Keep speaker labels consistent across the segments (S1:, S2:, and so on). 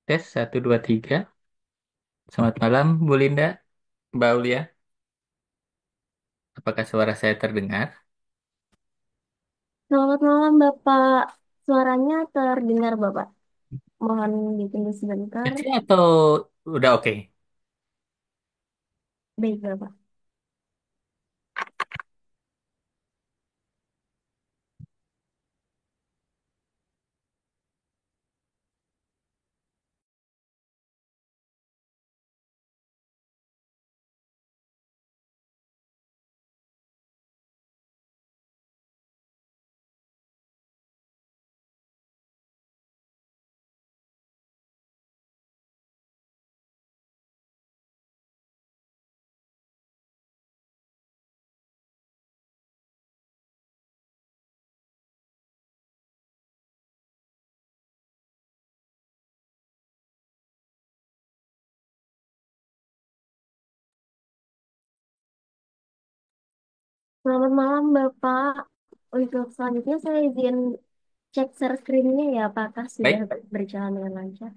S1: Tes 1, 2, 3. Selamat malam, Bu Linda, Mbak Aulia. Apakah suara saya terdengar?
S2: Selamat malam Bapak, suaranya terdengar Bapak. Mohon ditunggu sebentar.
S1: Kecil atau udah oke?
S2: Baik Bapak. Selamat malam Bapak. Untuk selanjutnya saya izin cek share screen-nya ya, apakah sudah
S1: Baik,
S2: berjalan dengan lancar.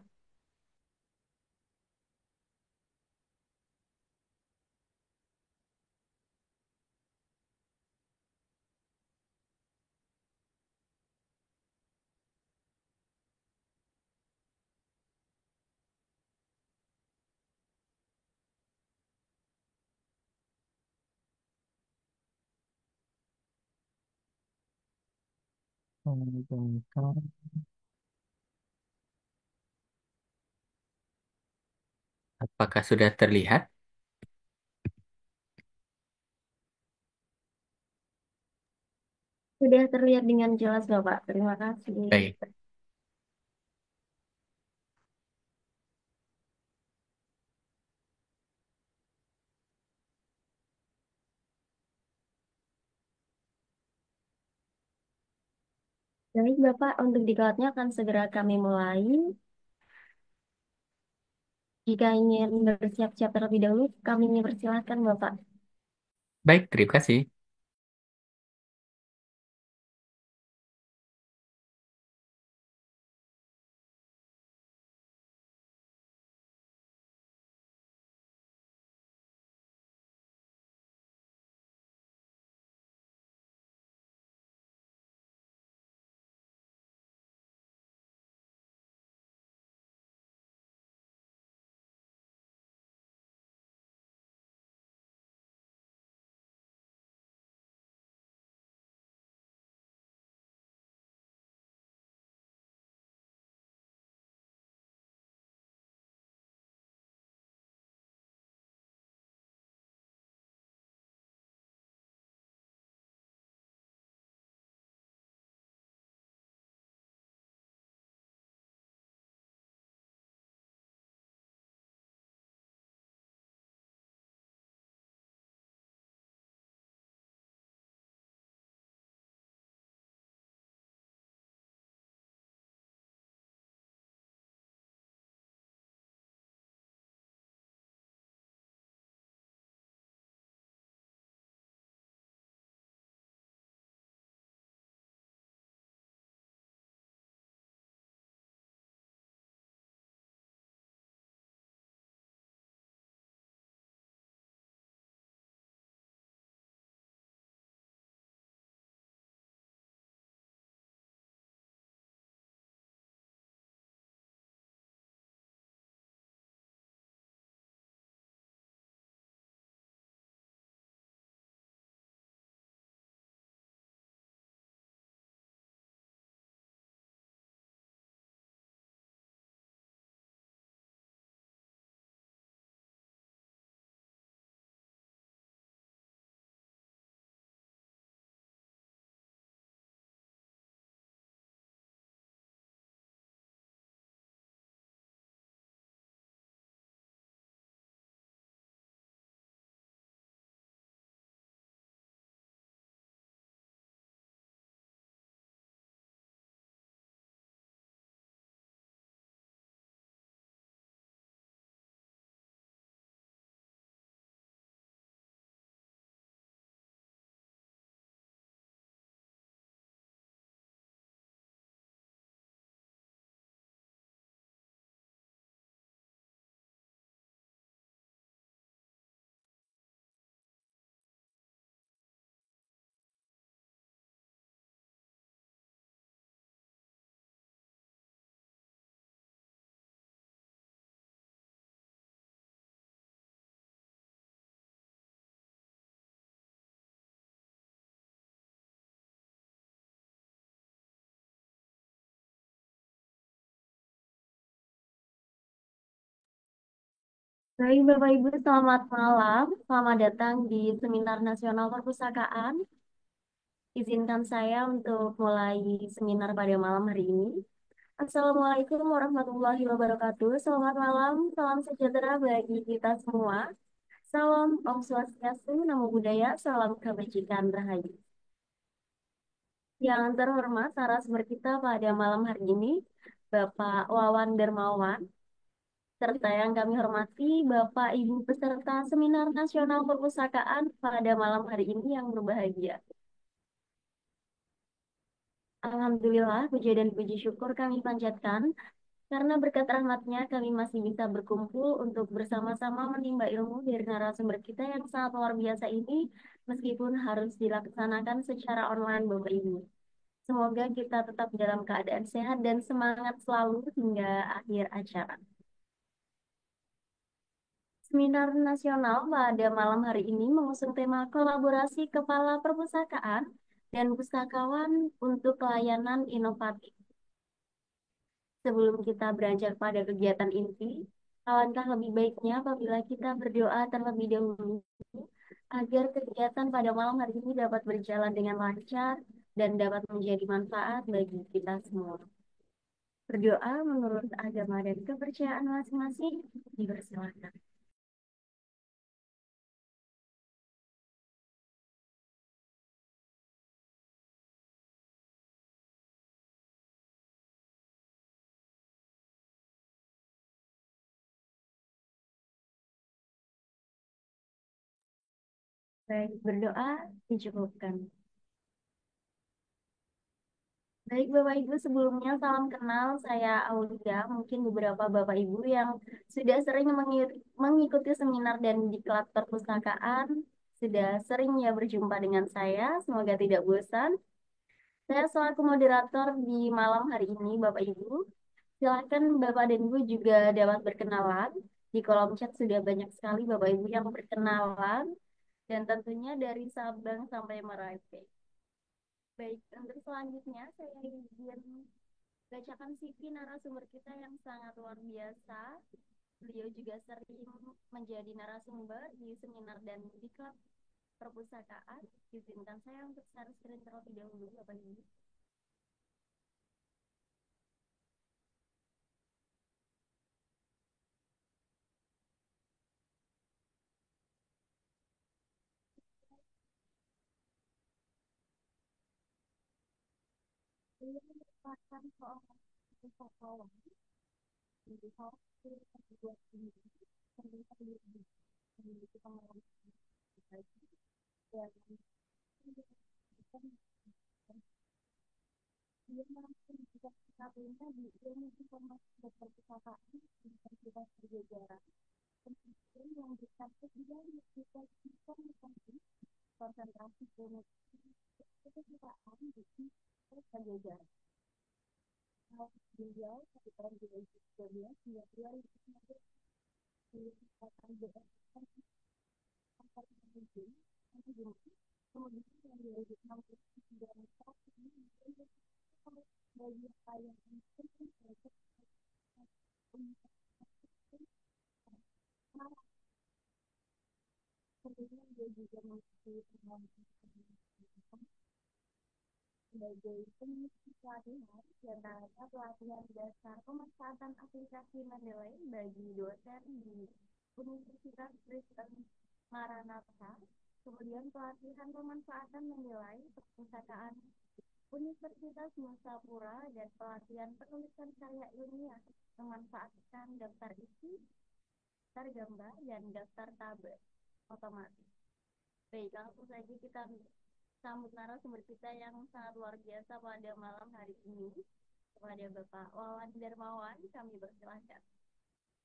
S1: apakah sudah terlihat?
S2: Sudah terlihat dengan jelas Bapak. Terima kasih.
S1: Baik.
S2: Baik Bapak, untuk di cloud-nya akan segera kami mulai. Jika ingin bersiap-siap terlebih dahulu, kami persilahkan Bapak.
S1: Baik, terima kasih.
S2: Baik, Bapak Ibu, selamat malam. Selamat datang di Seminar Nasional Perpustakaan. Izinkan saya untuk mulai seminar pada malam hari ini. Assalamualaikum warahmatullahi wabarakatuh. Selamat malam, salam sejahtera bagi kita semua. Salam Om Swastiastu, Namo Buddhaya, salam kebajikan rahayu. Yang terhormat, narasumber kita pada malam hari ini, Bapak Wawan Dermawan, serta yang kami hormati Bapak Ibu peserta Seminar Nasional Perpustakaan pada malam hari ini yang berbahagia. Alhamdulillah, puji dan puji syukur kami panjatkan karena berkat rahmatnya kami masih bisa berkumpul untuk bersama-sama menimba ilmu dari narasumber kita yang sangat luar biasa ini meskipun harus dilaksanakan secara online Bapak Ibu. Semoga kita tetap dalam keadaan sehat dan semangat selalu hingga akhir acara. Seminar nasional pada malam hari ini mengusung tema kolaborasi kepala perpustakaan dan pustakawan untuk pelayanan inovatif. Sebelum kita beranjak pada kegiatan inti, alangkah lebih baiknya apabila kita berdoa terlebih dahulu agar kegiatan pada malam hari ini dapat berjalan dengan lancar dan dapat menjadi manfaat bagi kita semua. Berdoa menurut agama dan kepercayaan masing-masing, dipersilakan. Baik, berdoa dicukupkan. Baik Bapak Ibu, sebelumnya salam kenal, saya Aulia. Mungkin beberapa Bapak Ibu yang sudah sering mengikuti seminar dan diklat perpustakaan, sudah sering ya berjumpa dengan saya, semoga tidak bosan. Saya selaku moderator di malam hari ini, Bapak Ibu. Silakan Bapak dan Ibu juga dapat berkenalan. Di kolom chat sudah banyak sekali Bapak Ibu yang berkenalan, dan tentunya dari Sabang sampai Merauke. Baik, untuk selanjutnya saya ingin bacakan CV narasumber kita yang sangat luar biasa. Beliau juga sering menjadi narasumber di seminar dan diklat perpustakaan. Izinkan saya untuk share screen terlebih dahulu, Bapak Ibu. Beliau merupakan seorang pustakawan di tahun 2002 ini. Ternyata beliau memiliki pengalaman pribadi dan dia langsung juga satunya di ilmu informasi dan perpustakaan di Universitas Pajajaran. Kemudian yang bersatu dia juga informasi konsentrasi ilmu perpustakaan di Universitas Pajajaran. Beliau pada tahun 2013 hingga 2015 merupakan BSN kemudian yang 2016 dan saat ini bagi pelayanan kemudian dia juga mengikuti sebagai pengisi pelatihan dan rata pelatihan dasar pemanfaatan aplikasi Mendeley bagi dosen di Universitas Kristen Maranatha, kemudian pelatihan pemanfaatan Mendeley perpustakaan Universitas Nusa Pura dan pelatihan penulisan karya ilmiah memanfaatkan daftar isi, daftar gambar, dan daftar tabel otomatis. Baik, langsung saja kita sambut narasumber kita yang sangat luar biasa pada malam hari ini. Kepada Bapak Wawan Darmawan, kami persilahkan.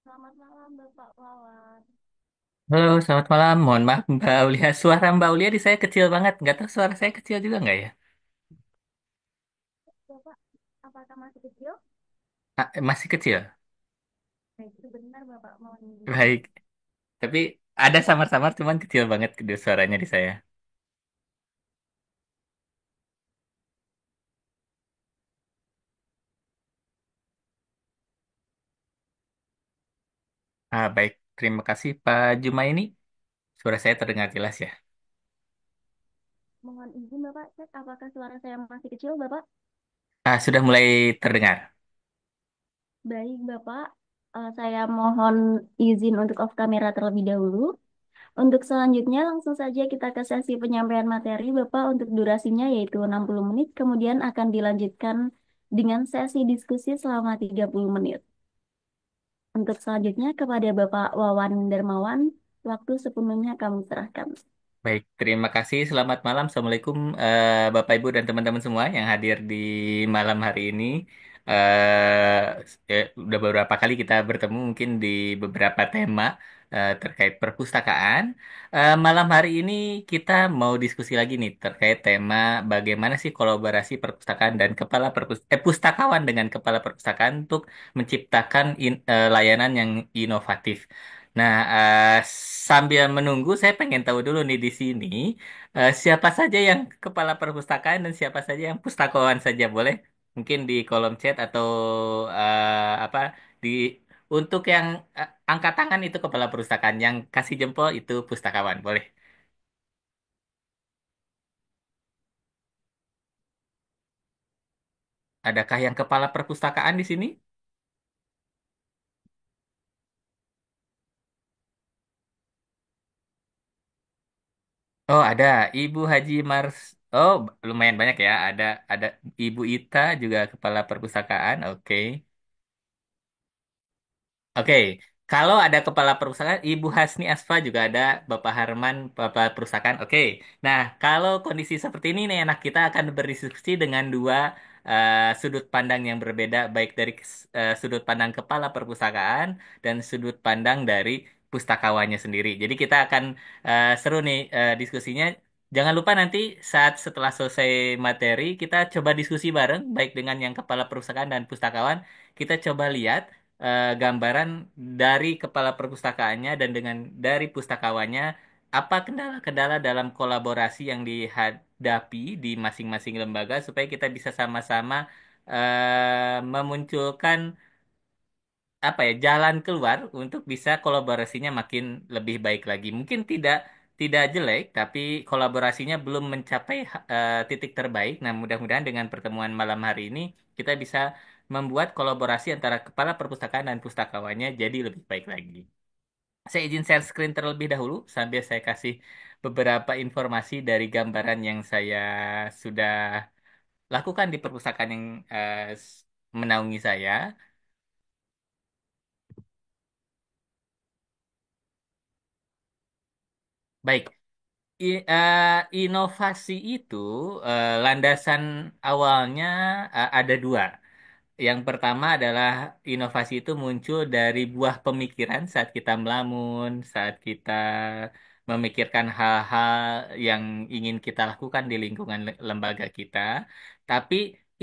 S2: Selamat malam Bapak Wawan.
S1: Halo, selamat malam. Mohon maaf Mbak Aulia. Suara Mbak Aulia di saya kecil banget. Nggak tahu suara saya kecil juga nggak ya?
S2: Bapak, apakah masih kecil?
S1: Masih kecil.
S2: Baik, sebentar Bapak mau
S1: Baik. Tapi ada samar-samar, cuman kecil banget kedua suaranya di saya. Baik. Terima kasih Pak Jumaini. Suara saya terdengar jelas ya.
S2: Mohon izin Bapak cek apakah suara saya masih kecil Bapak?
S1: Sudah mulai terdengar.
S2: Baik Bapak, saya mohon izin untuk off kamera terlebih dahulu. Untuk selanjutnya langsung saja kita ke sesi penyampaian materi Bapak untuk durasinya yaitu 60 menit, kemudian akan dilanjutkan dengan sesi diskusi selama 30 menit. Untuk selanjutnya kepada Bapak Wawan Darmawan, waktu sepenuhnya kami serahkan.
S1: Baik, terima kasih. Selamat malam. Assalamualaikum Bapak Ibu dan teman-teman semua yang hadir di malam hari ini. Udah beberapa kali kita bertemu mungkin di beberapa tema terkait perpustakaan. Malam hari ini kita mau diskusi lagi nih terkait tema bagaimana sih kolaborasi perpustakaan dan pustakawan dengan kepala perpustakaan untuk menciptakan layanan yang inovatif. Nah, sambil menunggu, saya pengen tahu dulu nih di sini, siapa saja yang kepala perpustakaan dan siapa saja yang pustakawan saja, boleh? Mungkin di kolom chat atau apa di untuk yang angkat tangan itu kepala perpustakaan, yang kasih jempol itu pustakawan, boleh? Adakah yang kepala perpustakaan di sini? Oh, ada Ibu Haji Mars. Oh, lumayan banyak ya. Ada Ibu Ita juga kepala perpustakaan. Oke. Oke, kalau ada kepala perusahaan, Ibu Hasni Asfa juga ada, Bapak Harman, Bapak perusahaan. Oke, nah kalau kondisi seperti ini nih, enak kita akan berdiskusi dengan dua sudut pandang yang berbeda, baik dari sudut pandang kepala perpustakaan dan sudut pandang dari pustakawannya sendiri. Jadi kita akan seru nih diskusinya. Jangan lupa nanti saat setelah selesai materi, kita coba diskusi bareng, baik dengan yang kepala perusahaan dan pustakawan. Kita coba lihat gambaran dari kepala perpustakaannya dan dengan dari pustakawannya apa kendala-kendala dalam kolaborasi yang dihadapi di masing-masing lembaga supaya kita bisa sama-sama memunculkan apa ya jalan keluar untuk bisa kolaborasinya makin lebih baik lagi. Mungkin tidak jelek, tapi kolaborasinya belum mencapai titik terbaik. Nah, mudah-mudahan dengan pertemuan malam hari ini kita bisa membuat kolaborasi antara kepala perpustakaan dan pustakawannya jadi lebih baik lagi. Saya izin share screen terlebih dahulu sambil saya kasih beberapa informasi dari gambaran yang saya sudah lakukan di perpustakaan yang menaungi saya. Baik, inovasi itu landasan awalnya ada dua. Yang pertama adalah inovasi itu muncul dari buah pemikiran saat kita melamun, saat kita memikirkan hal-hal yang ingin kita lakukan di lingkungan lembaga kita. Tapi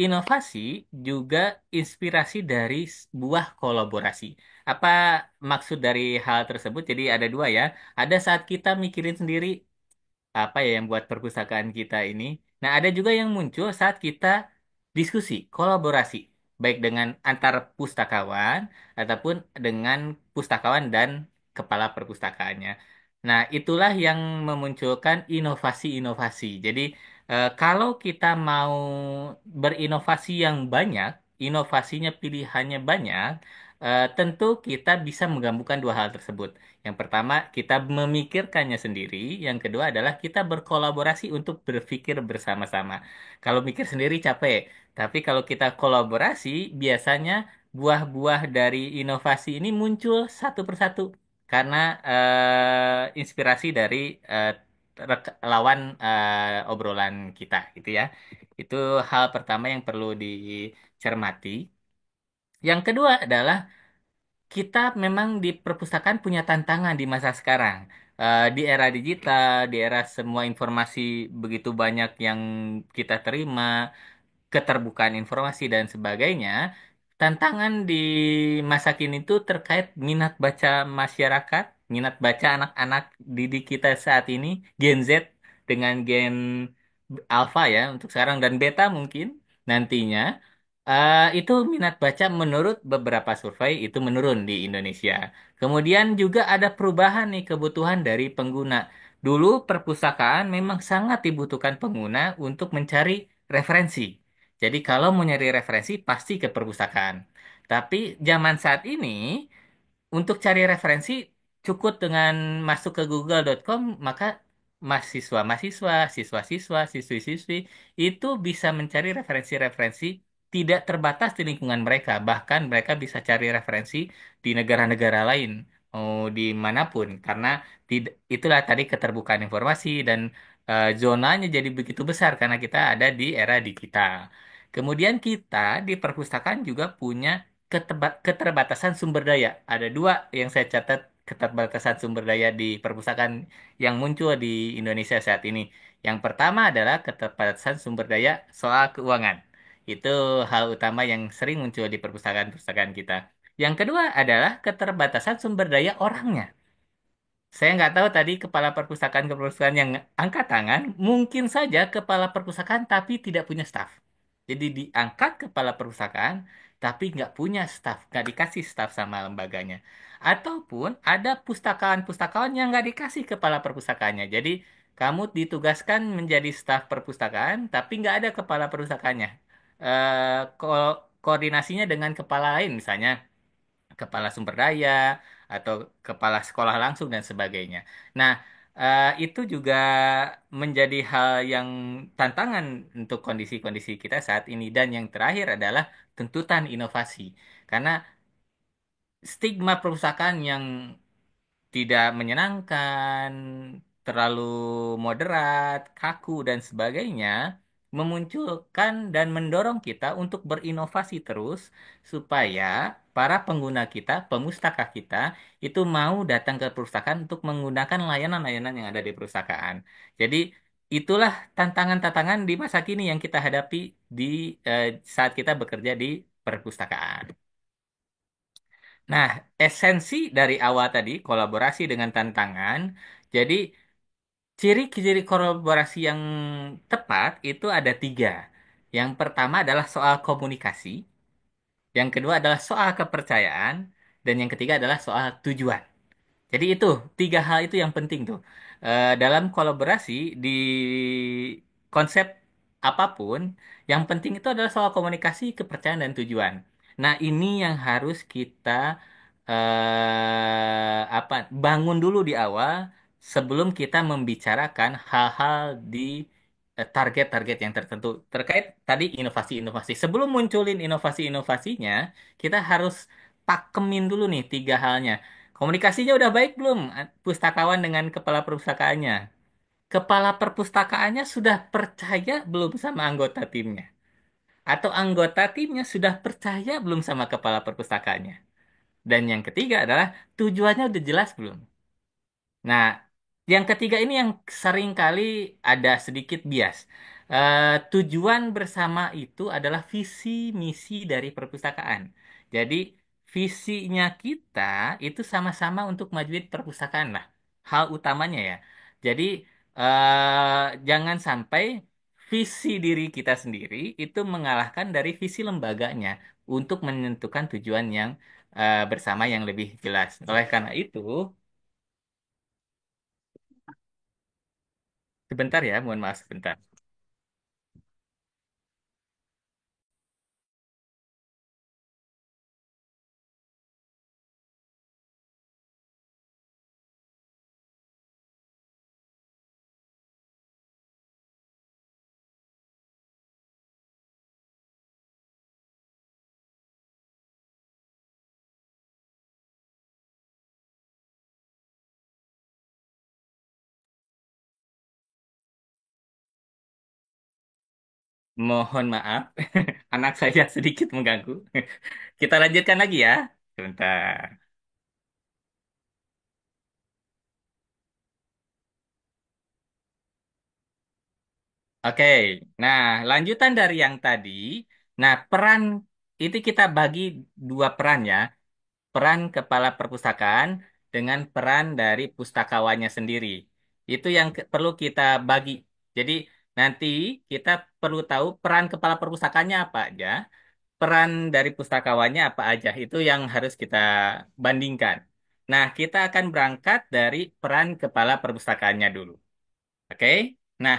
S1: inovasi juga inspirasi dari buah kolaborasi. Apa maksud dari hal tersebut? Jadi ada dua ya. Ada saat kita mikirin sendiri apa ya yang buat perpustakaan kita ini. Nah, ada juga yang muncul saat kita diskusi, kolaborasi, baik dengan antar pustakawan ataupun dengan pustakawan dan kepala perpustakaannya. Nah, itulah yang memunculkan inovasi-inovasi. Jadi, kalau kita mau berinovasi yang banyak, inovasinya pilihannya banyak, tentu kita bisa menggabungkan dua hal tersebut. Yang pertama, kita memikirkannya sendiri. Yang kedua adalah kita berkolaborasi untuk berpikir bersama-sama. Kalau mikir sendiri capek, tapi kalau kita kolaborasi, biasanya buah-buah dari inovasi ini muncul satu persatu karena inspirasi dari eh, lawan obrolan kita, gitu ya. Itu hal pertama yang perlu dicermati. Yang kedua adalah kita memang di perpustakaan punya tantangan di masa sekarang. Di era digital, di era semua informasi begitu banyak yang kita terima, keterbukaan informasi dan sebagainya, tantangan di masa kini itu terkait minat baca masyarakat, minat baca anak-anak didik kita saat ini, Gen Z dengan Gen Alpha ya untuk sekarang dan Beta mungkin nantinya. Itu minat baca menurut beberapa survei itu menurun di Indonesia. Kemudian juga ada perubahan nih kebutuhan dari pengguna. Dulu perpustakaan memang sangat dibutuhkan pengguna untuk mencari referensi. Jadi kalau mau nyari referensi pasti ke perpustakaan. Tapi zaman saat ini untuk cari referensi cukup dengan masuk ke google.com, maka mahasiswa-mahasiswa, siswa-siswa, siswi-siswi itu bisa mencari referensi-referensi tidak terbatas di lingkungan mereka. Bahkan mereka bisa cari referensi di negara-negara lain, mau dimanapun. Karena itulah tadi keterbukaan informasi dan zonanya jadi begitu besar karena kita ada di era digital. Kemudian kita di perpustakaan juga punya keterbatasan sumber daya. Ada dua yang saya catat keterbatasan sumber daya di perpustakaan yang muncul di Indonesia saat ini. Yang pertama adalah keterbatasan sumber daya soal keuangan. Itu hal utama yang sering muncul di perpustakaan-perpustakaan kita. Yang kedua adalah keterbatasan sumber daya orangnya. Saya nggak tahu tadi kepala perpustakaan-keperpustakaan yang angkat tangan, mungkin saja kepala perpustakaan tapi tidak punya staf. Jadi diangkat kepala perpustakaan tapi nggak punya staf, nggak dikasih staf sama lembaganya. Ataupun ada pustakawan-pustakawan yang nggak dikasih kepala perpustakaannya. Jadi kamu ditugaskan menjadi staf perpustakaan tapi nggak ada kepala perpustakaannya. Koordinasinya dengan kepala lain misalnya kepala sumber daya atau kepala sekolah langsung dan sebagainya. Nah, itu juga menjadi hal yang tantangan untuk kondisi-kondisi kita saat ini. Dan yang terakhir adalah tuntutan inovasi. Karena stigma perpustakaan yang tidak menyenangkan, terlalu moderat, kaku, dan sebagainya, memunculkan dan mendorong kita untuk berinovasi terus supaya para pengguna kita, pemustaka kita, itu mau datang ke perpustakaan untuk menggunakan layanan-layanan yang ada di perpustakaan. Jadi, itulah tantangan-tantangan di masa kini yang kita hadapi di saat kita bekerja di perpustakaan. Nah, esensi dari awal tadi, kolaborasi dengan tantangan. Jadi, ciri-ciri kolaborasi yang tepat itu ada tiga. Yang pertama adalah soal komunikasi, yang kedua adalah soal kepercayaan, dan yang ketiga adalah soal tujuan. Jadi itu tiga hal itu yang penting tuh. Dalam kolaborasi di konsep apapun, yang penting itu adalah soal komunikasi, kepercayaan dan tujuan. Nah, ini yang harus kita bangun dulu di awal sebelum kita membicarakan hal-hal di target-target yang tertentu terkait tadi inovasi-inovasi. Sebelum munculin inovasi-inovasinya, kita harus pakemin dulu nih tiga halnya. Komunikasinya udah baik belum? Pustakawan dengan kepala perpustakaannya. Kepala perpustakaannya sudah percaya belum sama anggota timnya? Atau anggota timnya sudah percaya belum sama kepala perpustakaannya? Dan yang ketiga adalah tujuannya udah jelas belum? Nah, yang ketiga ini yang sering kali ada sedikit bias. Tujuan bersama itu adalah visi misi dari perpustakaan. Jadi, visinya kita itu sama-sama untuk majuin perpustakaan lah. Hal utamanya ya. Jadi, jangan sampai visi diri kita sendiri itu mengalahkan dari visi lembaganya untuk menentukan tujuan yang bersama yang lebih jelas. Oleh karena itu, sebentar ya, mohon maaf sebentar. Mohon maaf, anak saya sedikit mengganggu. Kita lanjutkan lagi ya. Sebentar. Oke, nah lanjutan dari yang tadi. Nah, peran itu kita bagi dua peran ya. Peran kepala perpustakaan dengan peran dari pustakawannya sendiri. Itu yang perlu kita bagi. Jadi nanti kita perlu tahu peran kepala perpustakaannya apa aja. peran dari pustakawannya apa aja. Itu yang harus kita bandingkan. Nah, kita akan berangkat dari peran kepala perpustakaannya dulu. Oke? Nah,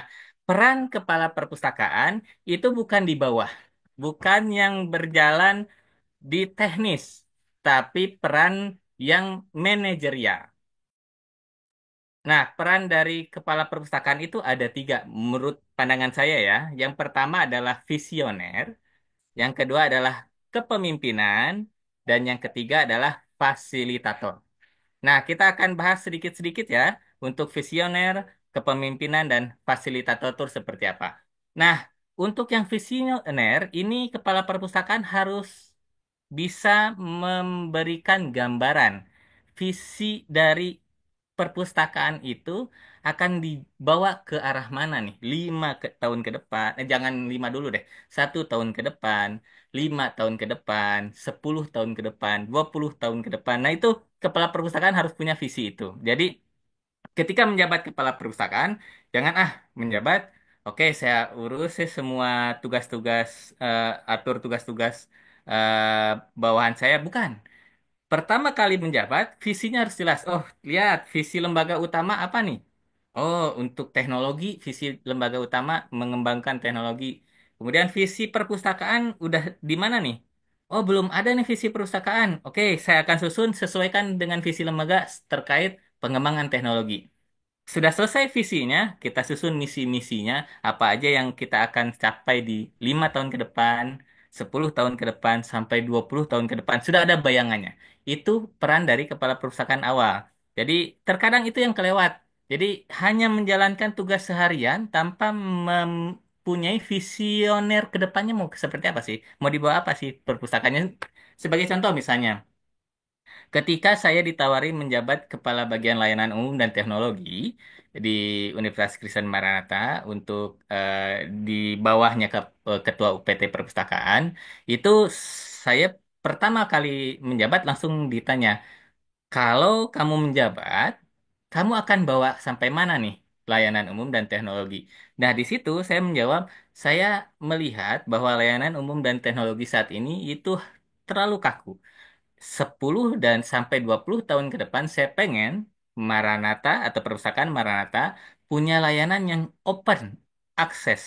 S1: peran kepala perpustakaan itu bukan di bawah, bukan yang berjalan di teknis, tapi peran yang manajerial. Nah, peran dari kepala perpustakaan itu ada tiga, menurut pandangan saya ya. Yang pertama adalah visioner, yang kedua adalah kepemimpinan, dan yang ketiga adalah fasilitator. Nah, kita akan bahas sedikit-sedikit ya untuk visioner, kepemimpinan, dan fasilitator itu seperti apa. Nah, untuk yang visioner, ini kepala perpustakaan harus bisa memberikan gambaran visi dari perpustakaan itu akan dibawa ke arah mana nih? Tahun ke depan, jangan 5 dulu deh. 1 tahun ke depan, 5 tahun ke depan, 10 tahun ke depan, 20 tahun ke depan. Nah itu kepala perpustakaan harus punya visi itu. Jadi ketika menjabat kepala perpustakaan, jangan menjabat, oke saya urus semua tugas-tugas, atur tugas-tugas bawahan saya. Bukan. Pertama kali menjabat, visinya harus jelas. Oh, lihat visi lembaga utama apa nih? Oh, untuk teknologi, visi lembaga utama mengembangkan teknologi. Kemudian visi perpustakaan udah di mana nih? Oh, belum ada nih visi perpustakaan. Oke, saya akan susun sesuaikan dengan visi lembaga terkait pengembangan teknologi. Sudah selesai visinya, kita susun misi-misinya, apa aja yang kita akan capai di 5 tahun ke depan, 10 tahun ke depan, sampai 20 tahun ke depan. Sudah ada bayangannya. Itu peran dari kepala perusahaan awal. Jadi terkadang itu yang kelewat. Jadi hanya menjalankan tugas seharian tanpa mempunyai visioner ke depannya mau seperti apa sih? Mau dibawa apa sih perpustakaannya? Sebagai contoh misalnya. Ketika saya ditawari menjabat Kepala Bagian Layanan Umum dan Teknologi di Universitas Kristen Maranatha untuk di bawahnya Ketua UPT Perpustakaan, itu saya pertama kali menjabat langsung ditanya, kalau kamu menjabat, kamu akan bawa sampai mana nih layanan umum dan teknologi? Nah, di situ saya menjawab, saya melihat bahwa layanan umum dan teknologi saat ini itu terlalu kaku. 10 dan sampai 20 tahun ke depan saya pengen Maranatha atau perusahaan Maranatha punya layanan yang open access,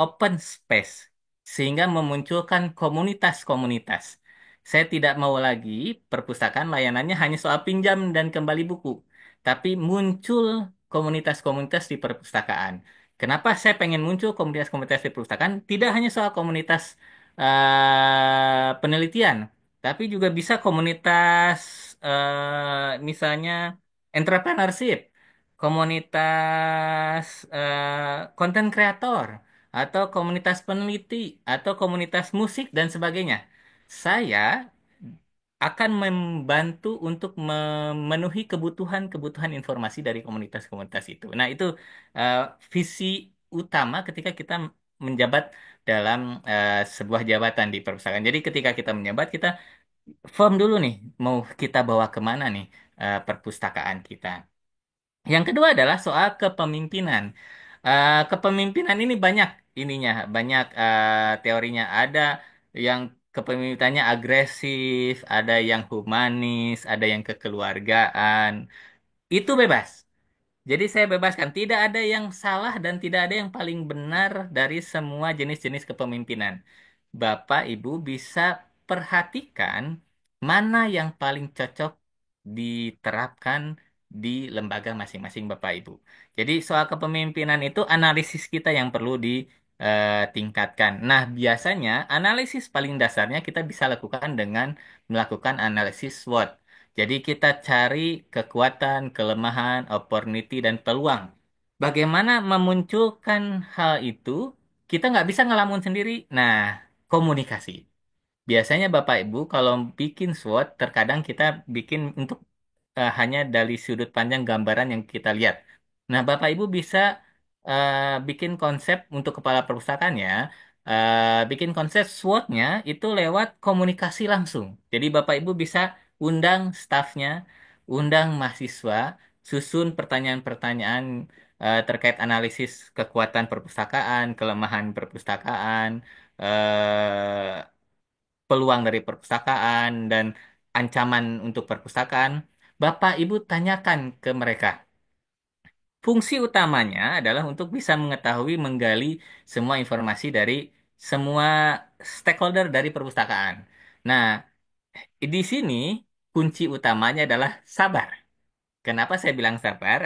S1: open space sehingga memunculkan komunitas-komunitas. Saya tidak mau lagi perpustakaan layanannya hanya soal pinjam dan kembali buku, tapi muncul komunitas-komunitas di perpustakaan. Kenapa saya pengen muncul komunitas-komunitas di perpustakaan? Tidak hanya soal komunitas penelitian, tapi juga bisa komunitas misalnya entrepreneurship, komunitas content creator, atau komunitas peneliti, atau komunitas musik dan sebagainya. Saya akan membantu untuk memenuhi kebutuhan-kebutuhan informasi dari komunitas-komunitas itu. Nah, itu eh, visi utama ketika kita menjabat dalam sebuah jabatan di perusahaan. Jadi ketika kita menjabat, kita firm dulu nih, mau kita bawa kemana nih perpustakaan kita. Yang kedua adalah soal kepemimpinan. Kepemimpinan ini banyak ininya, banyak teorinya. Ada yang kepemimpinannya agresif, ada yang humanis, ada yang kekeluargaan. Itu bebas. Jadi saya bebaskan, tidak ada yang salah dan tidak ada yang paling benar dari semua jenis-jenis kepemimpinan. Bapak Ibu bisa perhatikan mana yang paling cocok diterapkan di lembaga masing-masing Bapak Ibu. Jadi soal kepemimpinan itu analisis kita yang perlu ditingkatkan. Nah, biasanya analisis paling dasarnya kita bisa lakukan dengan melakukan analisis SWOT. Jadi kita cari kekuatan, kelemahan, opportunity, dan peluang. Bagaimana memunculkan hal itu? Kita nggak bisa ngelamun sendiri. Nah, komunikasi. Biasanya Bapak Ibu kalau bikin SWOT, terkadang kita bikin untuk hanya dari sudut pandang gambaran yang kita lihat. Nah, Bapak Ibu bisa bikin konsep untuk kepala perpustakaan ya, bikin konsep SWOT-nya itu lewat komunikasi langsung. Jadi Bapak Ibu bisa undang stafnya, undang mahasiswa, susun pertanyaan-pertanyaan terkait analisis kekuatan perpustakaan, kelemahan perpustakaan, peluang dari perpustakaan dan ancaman untuk perpustakaan, Bapak Ibu tanyakan ke mereka. Fungsi utamanya adalah untuk bisa mengetahui, menggali semua informasi dari semua stakeholder dari perpustakaan. Nah, di sini kunci utamanya adalah sabar. Kenapa saya bilang sabar?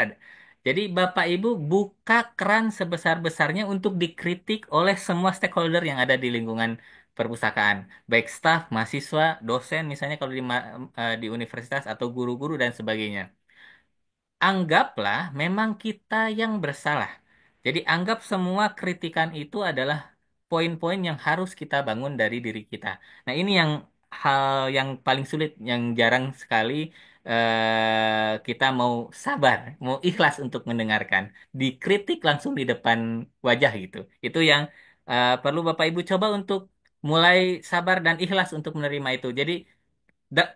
S1: Jadi Bapak Ibu buka keran sebesar-besarnya untuk dikritik oleh semua stakeholder yang ada di lingkungan perpustakaan, baik staf, mahasiswa, dosen, misalnya kalau di universitas atau guru-guru dan sebagainya. Anggaplah memang kita yang bersalah. Jadi anggap semua kritikan itu adalah poin-poin yang harus kita bangun dari diri kita. Nah, ini yang hal yang paling sulit, yang jarang sekali kita mau sabar, mau ikhlas untuk mendengarkan. Dikritik langsung di depan wajah gitu. Itu yang perlu Bapak Ibu coba untuk mulai sabar dan ikhlas untuk menerima itu. Jadi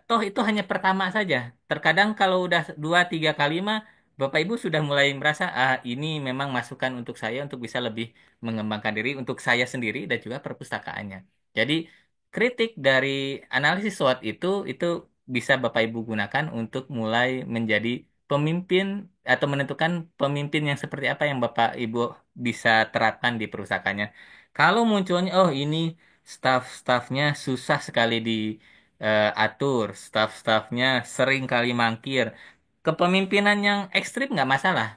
S1: toh itu hanya pertama saja. Terkadang kalau udah dua tiga kali mah Bapak Ibu sudah mulai merasa ini memang masukan untuk saya untuk bisa lebih mengembangkan diri untuk saya sendiri dan juga perpustakaannya. Jadi kritik dari analisis SWOT itu bisa Bapak Ibu gunakan untuk mulai menjadi pemimpin atau menentukan pemimpin yang seperti apa yang Bapak Ibu bisa terapkan di perusahaannya. Kalau munculnya oh ini staf-stafnya susah sekali atur, staf-stafnya sering kali mangkir. Kepemimpinan yang ekstrim nggak masalah,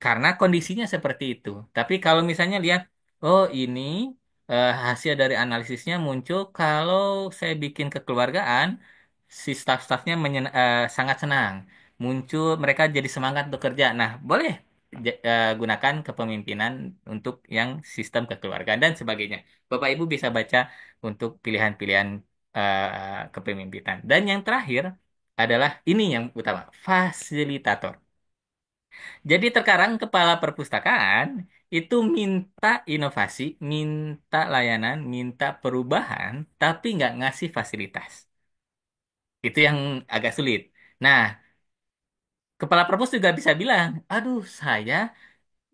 S1: karena kondisinya seperti itu. Tapi kalau misalnya lihat, oh ini hasil dari analisisnya muncul kalau saya bikin kekeluargaan, si staf-stafnya sangat senang. Muncul, mereka jadi semangat bekerja. Nah, boleh gunakan kepemimpinan untuk yang sistem kekeluargaan dan sebagainya. Bapak Ibu bisa baca untuk pilihan-pilihan kepemimpinan. Dan yang terakhir adalah ini yang utama, fasilitator. Jadi terkadang kepala perpustakaan itu minta inovasi, minta layanan, minta perubahan, tapi nggak ngasih fasilitas. Itu yang agak sulit. Nah, kepala perpus juga bisa bilang, aduh saya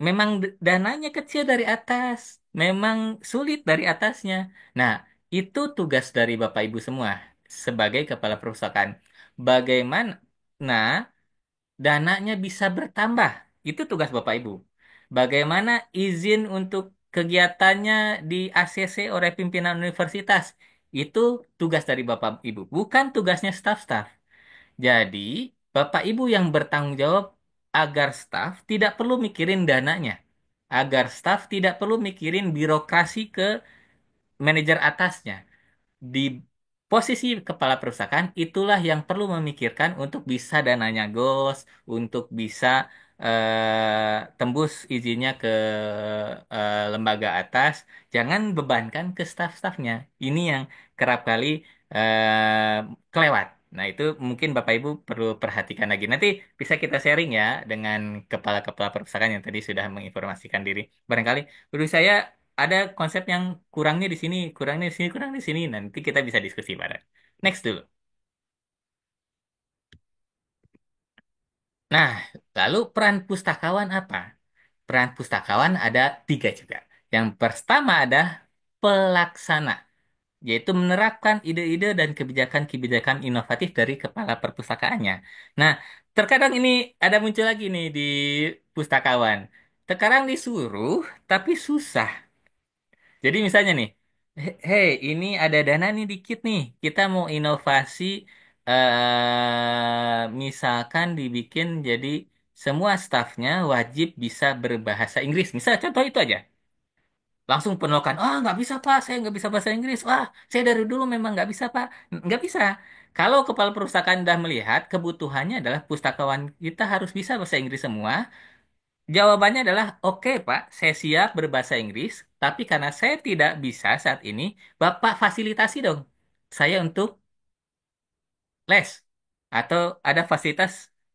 S1: memang dananya kecil dari atas, memang sulit dari atasnya. Nah, itu tugas dari Bapak Ibu semua sebagai kepala perpustakaan. Bagaimana? Nah, dananya bisa bertambah. Itu tugas Bapak Ibu. Bagaimana izin untuk kegiatannya di ACC oleh pimpinan universitas? Itu tugas dari Bapak Ibu, bukan tugasnya staf-staf. Jadi, Bapak Ibu yang bertanggung jawab agar staf tidak perlu mikirin dananya, agar staf tidak perlu mikirin birokrasi ke manajer atasnya di posisi kepala perusahaan itulah yang perlu memikirkan untuk bisa dananya goals, untuk bisa tembus izinnya ke lembaga atas, jangan bebankan ke staf-stafnya. Ini yang kerap kali kelewat. Nah, itu mungkin Bapak Ibu perlu perhatikan lagi. Nanti bisa kita sharing ya dengan kepala-kepala perpustakaan yang tadi sudah menginformasikan diri. Barangkali menurut saya ada konsep yang kurangnya di sini, kurangnya di sini, kurang di sini. Nanti kita bisa diskusi bareng. Next dulu. Nah, lalu peran pustakawan apa? Peran pustakawan ada tiga juga. Yang pertama ada pelaksana, yaitu menerapkan ide-ide dan kebijakan-kebijakan inovatif dari kepala perpustakaannya. Nah, terkadang ini ada muncul lagi nih di pustakawan. Terkadang disuruh, tapi susah. Jadi misalnya nih, hey ini ada dana nih dikit nih, kita mau inovasi, misalkan dibikin jadi semua stafnya wajib bisa berbahasa Inggris. Misal contoh itu aja. Langsung penolakan, nggak bisa Pak, saya nggak bisa bahasa Inggris. Wah, saya dari dulu memang nggak bisa Pak. Nggak bisa. Kalau kepala perpustakaan sudah melihat kebutuhannya adalah pustakawan kita harus bisa bahasa Inggris semua, jawabannya adalah, oke Pak, saya siap berbahasa Inggris, tapi karena saya tidak bisa saat ini, Bapak fasilitasi dong saya untuk les atau ada fasilitas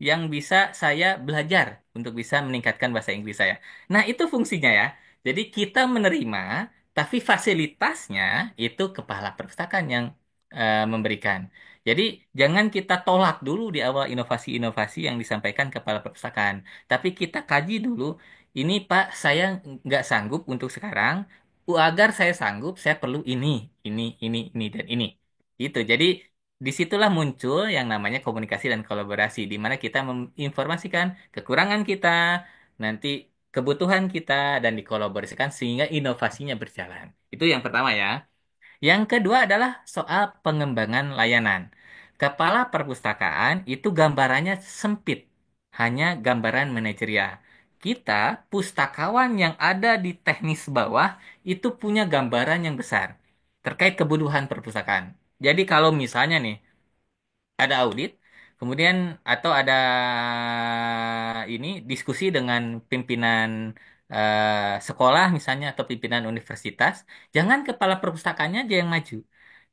S1: yang bisa saya belajar untuk bisa meningkatkan bahasa Inggris saya. Nah, itu fungsinya ya. Jadi kita menerima, tapi fasilitasnya itu kepala perpustakaan yang memberikan. Jadi jangan kita tolak dulu di awal inovasi-inovasi yang disampaikan kepala perpustakaan, tapi kita kaji dulu. Ini Pak, saya nggak sanggup untuk sekarang. Agar saya sanggup, saya perlu ini, dan ini. Itu. Jadi disitulah muncul yang namanya komunikasi dan kolaborasi, di mana kita menginformasikan kekurangan kita, nanti kebutuhan kita, dan dikolaborasikan sehingga inovasinya berjalan. Itu yang pertama ya. Yang kedua adalah soal pengembangan layanan. Kepala perpustakaan itu gambarannya sempit, hanya gambaran manajerial. Kita, pustakawan yang ada di teknis bawah, itu punya gambaran yang besar terkait kebutuhan perpustakaan. Jadi kalau misalnya nih, ada audit, kemudian atau ada ini diskusi dengan pimpinan sekolah misalnya atau pimpinan universitas, jangan kepala perpustakaannya aja yang maju,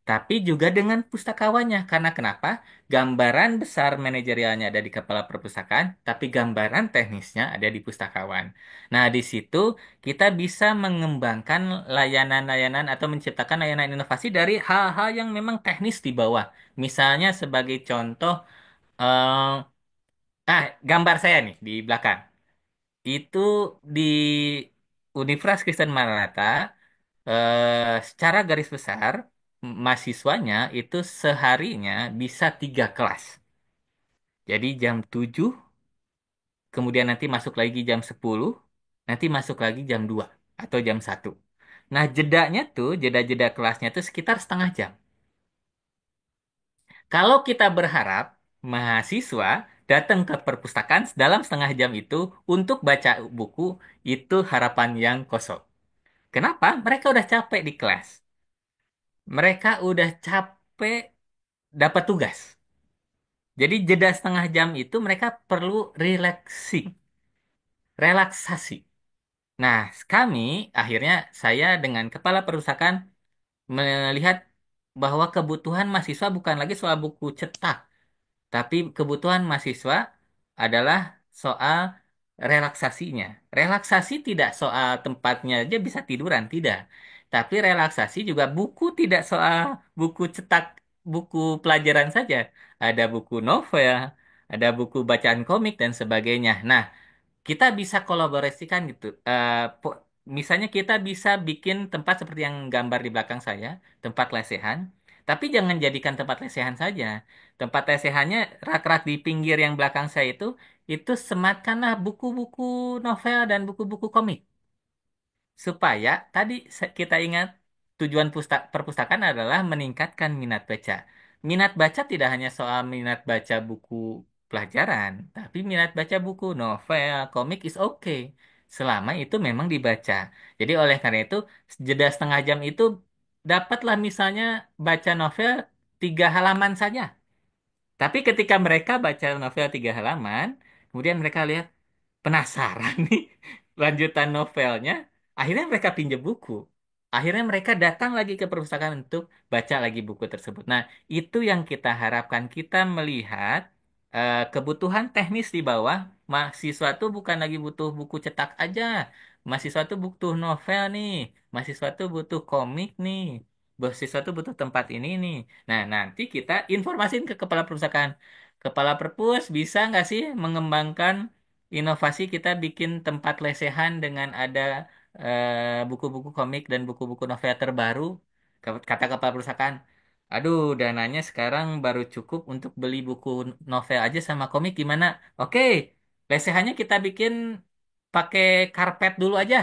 S1: tapi juga dengan pustakawannya. Karena kenapa? Gambaran besar manajerialnya ada di kepala perpustakaan, tapi gambaran teknisnya ada di pustakawan. Nah, di situ kita bisa mengembangkan layanan-layanan atau menciptakan layanan inovasi dari hal-hal yang memang teknis di bawah. Misalnya sebagai contoh, eh, gambar saya nih di belakang. Itu di Universitas Kristen Maranatha, secara garis besar, mahasiswanya itu seharinya bisa 3 kelas. Jadi jam 7, kemudian nanti masuk lagi jam 10, nanti masuk lagi jam 2 atau jam 1. Nah, jedanya tuh, jeda-jeda kelasnya tuh sekitar setengah jam. Kalau kita berharap mahasiswa datang ke perpustakaan dalam setengah jam itu untuk baca buku, itu harapan yang kosong. Kenapa? Mereka udah capek di kelas. Mereka udah capek dapat tugas. Jadi jeda setengah jam itu mereka perlu relaxing, relaksasi. Nah, kami akhirnya saya dengan kepala perusahaan melihat bahwa kebutuhan mahasiswa bukan lagi soal buku cetak, tapi kebutuhan mahasiswa adalah soal relaksasinya. Relaksasi tidak soal tempatnya aja bisa tiduran, tidak. Tapi relaksasi juga buku tidak soal buku cetak, buku pelajaran saja. Ada buku novel, ada buku bacaan komik dan sebagainya. Nah, kita bisa kolaborasikan gitu. Misalnya kita bisa bikin tempat seperti yang gambar di belakang saya, tempat lesehan, tapi jangan jadikan tempat lesehan saja. Tempat lesehannya rak-rak di pinggir yang belakang saya itu sematkanlah buku-buku novel dan buku-buku komik supaya tadi kita ingat tujuan perpustakaan adalah meningkatkan minat baca. Minat baca tidak hanya soal minat baca buku pelajaran, tapi minat baca buku novel, komik is okay selama itu memang dibaca. Jadi oleh karena itu jeda setengah jam itu dapatlah misalnya baca novel 3 halaman saja. Tapi ketika mereka baca novel 3 halaman, kemudian mereka lihat penasaran nih lanjutan novelnya, akhirnya mereka pinjam buku. Akhirnya mereka datang lagi ke perpustakaan untuk baca lagi buku tersebut. Nah, itu yang kita harapkan. Kita melihat kebutuhan teknis di bawah. Mahasiswa tuh bukan lagi butuh buku cetak aja. Mahasiswa tuh butuh novel nih. Mahasiswa tuh butuh komik nih. Mahasiswa tuh butuh tempat ini nih. Nah, nanti kita informasiin ke kepala perpustakaan. Kepala perpus bisa nggak sih mengembangkan inovasi kita bikin tempat lesehan dengan ada buku-buku komik dan buku-buku novel terbaru. Kata kepala perusahaan, aduh, dananya sekarang baru cukup untuk beli buku novel aja sama komik gimana? Oke, lesehannya kita bikin pakai karpet dulu aja.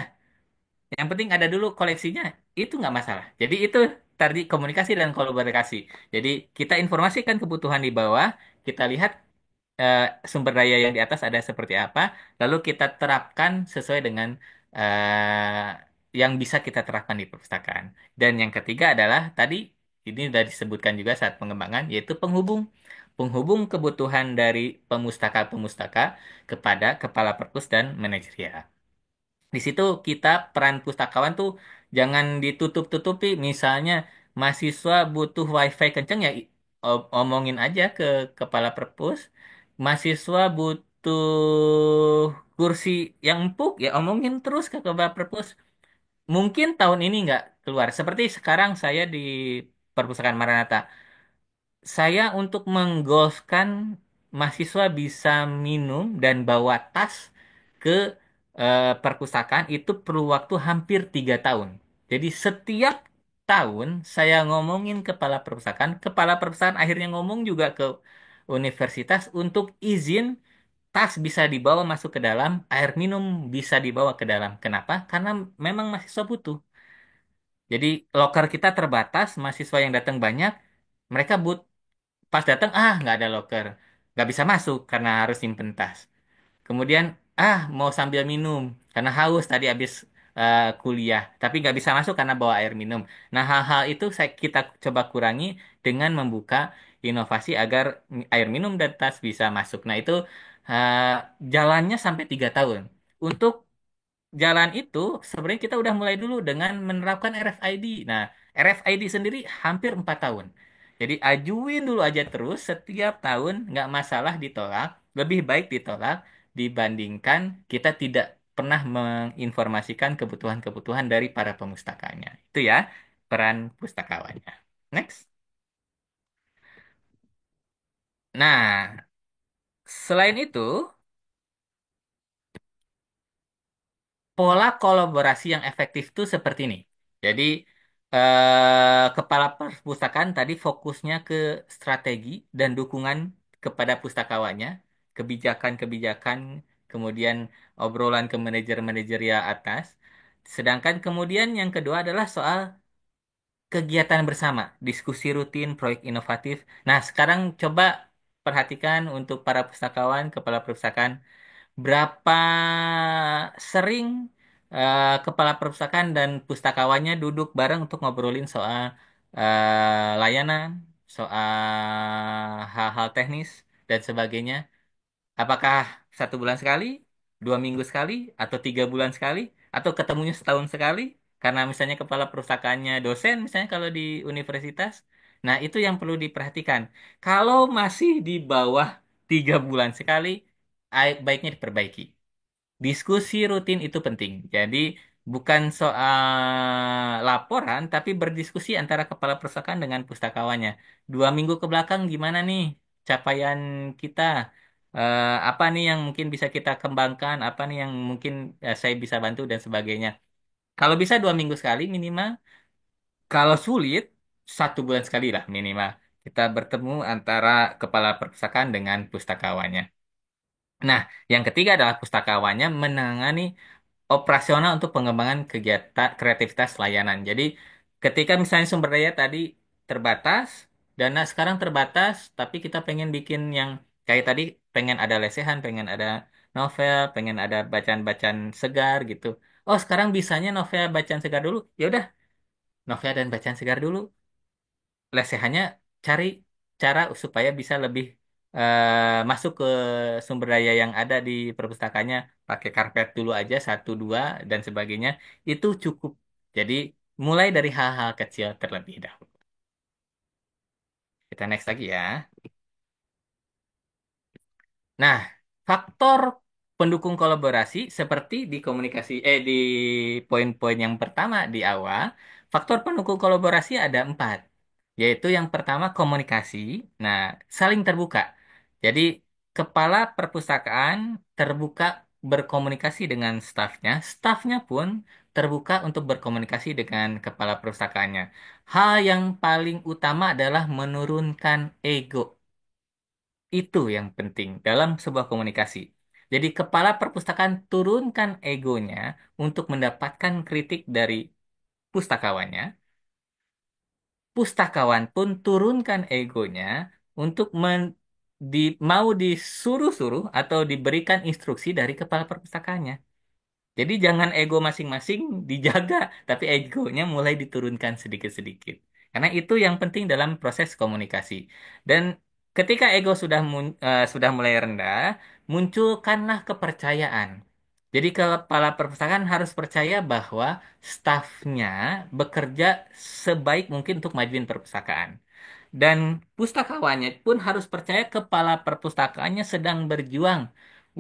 S1: Yang penting ada dulu koleksinya, itu nggak masalah. Jadi itu tadi komunikasi dan kolaborasi. Jadi kita informasikan kebutuhan di bawah, kita lihat eh, sumber daya yang di atas ada seperti apa, lalu kita terapkan sesuai dengan yang bisa kita terapkan di perpustakaan. Dan yang ketiga adalah tadi ini sudah disebutkan juga saat pengembangan, yaitu penghubung. Penghubung kebutuhan dari pemustaka-pemustaka kepada kepala perpus dan manajerial. Di situ kita peran pustakawan tuh jangan ditutup-tutupi. Misalnya mahasiswa butuh wifi kenceng ya omongin aja ke kepala perpus. Mahasiswa butuh kursi yang empuk ya omongin terus ke kepala perpus. Mungkin tahun ini nggak keluar. Seperti sekarang saya di Perpustakaan Maranatha. Saya untuk menggolfkan mahasiswa bisa minum dan bawa tas ke perpustakaan itu perlu waktu hampir 3 tahun. Jadi setiap tahun saya ngomongin kepala perpustakaan akhirnya ngomong juga ke universitas untuk izin tas bisa dibawa masuk ke dalam, air minum bisa dibawa ke dalam. Kenapa? Karena memang mahasiswa butuh. Jadi loker kita terbatas, mahasiswa yang datang banyak, mereka pas datang, nggak ada loker, nggak bisa masuk karena harus simpen tas. Kemudian, mau sambil minum karena haus tadi habis kuliah, tapi nggak bisa masuk karena bawa air minum. Nah, hal-hal itu kita coba kurangi dengan membuka inovasi agar air minum dan tas bisa masuk. Nah, itu eh, jalannya sampai 3 tahun. Untuk jalan itu sebenarnya kita udah mulai dulu dengan menerapkan RFID. Nah, RFID sendiri hampir 4 tahun. Jadi ajuin dulu aja terus setiap tahun nggak masalah ditolak, lebih baik ditolak dibandingkan kita tidak pernah menginformasikan kebutuhan-kebutuhan dari para pemustakanya. Itu ya peran pustakawannya. Next. Nah, selain itu pola kolaborasi yang efektif itu seperti ini. Jadi, kepala perpustakaan tadi fokusnya ke strategi dan dukungan kepada pustakawannya, kebijakan-kebijakan, kemudian obrolan ke manajer-manajer atas. Sedangkan kemudian yang kedua adalah soal kegiatan bersama, diskusi rutin, proyek inovatif. Nah, sekarang coba perhatikan untuk para pustakawan, kepala perpustakaan. Berapa sering kepala perpustakaan dan pustakawannya duduk bareng untuk ngobrolin soal layanan, soal hal-hal teknis, dan sebagainya? Apakah 1 bulan sekali, 2 minggu sekali, atau 3 bulan sekali, atau ketemunya setahun sekali? Karena misalnya kepala perpustakaannya dosen, misalnya kalau di universitas. Nah, itu yang perlu diperhatikan. Kalau masih di bawah 3 bulan sekali, baiknya diperbaiki. Diskusi rutin itu penting. Jadi bukan soal laporan, tapi berdiskusi antara kepala perpustakaan dengan pustakawannya. 2 minggu ke belakang gimana nih capaian kita? Apa nih yang mungkin bisa kita kembangkan? Apa nih yang mungkin saya bisa bantu dan sebagainya. Kalau bisa 2 minggu sekali minimal. Kalau sulit 1 bulan sekali lah minimal. Kita bertemu antara kepala perpustakaan dengan pustakawannya. Nah, yang ketiga adalah pustakawannya menangani operasional untuk pengembangan kegiatan kreativitas layanan. Jadi, ketika misalnya sumber daya tadi terbatas, dana sekarang terbatas, tapi kita pengen bikin yang kayak tadi, pengen ada lesehan, pengen ada novel, pengen ada bacaan-bacaan segar gitu. Oh, sekarang bisanya novel bacaan segar dulu. Ya udah, novel dan bacaan segar dulu. Lesehannya cari cara supaya bisa lebih masuk ke sumber daya yang ada di perpustakaannya, pakai karpet dulu aja 1 2 dan sebagainya itu cukup. Jadi mulai dari hal-hal kecil terlebih dahulu. Kita next lagi ya. Nah, faktor pendukung kolaborasi seperti di di poin-poin yang pertama di awal, faktor pendukung kolaborasi ada 4, yaitu yang pertama komunikasi. Nah, saling terbuka. Jadi, kepala perpustakaan terbuka berkomunikasi dengan stafnya, stafnya pun terbuka untuk berkomunikasi dengan kepala perpustakaannya. Hal yang paling utama adalah menurunkan ego. Itu yang penting dalam sebuah komunikasi. Jadi kepala perpustakaan turunkan egonya untuk mendapatkan kritik dari pustakawannya. Pustakawan pun turunkan egonya untuk mau disuruh-suruh atau diberikan instruksi dari kepala perpustakaannya. Jadi jangan ego masing-masing dijaga, tapi egonya mulai diturunkan sedikit-sedikit. Karena itu yang penting dalam proses komunikasi. Dan ketika ego sudah mulai rendah, munculkanlah kepercayaan. Jadi kepala perpustakaan harus percaya bahwa stafnya bekerja sebaik mungkin untuk majuin perpustakaan. Dan pustakawannya pun harus percaya kepala perpustakaannya sedang berjuang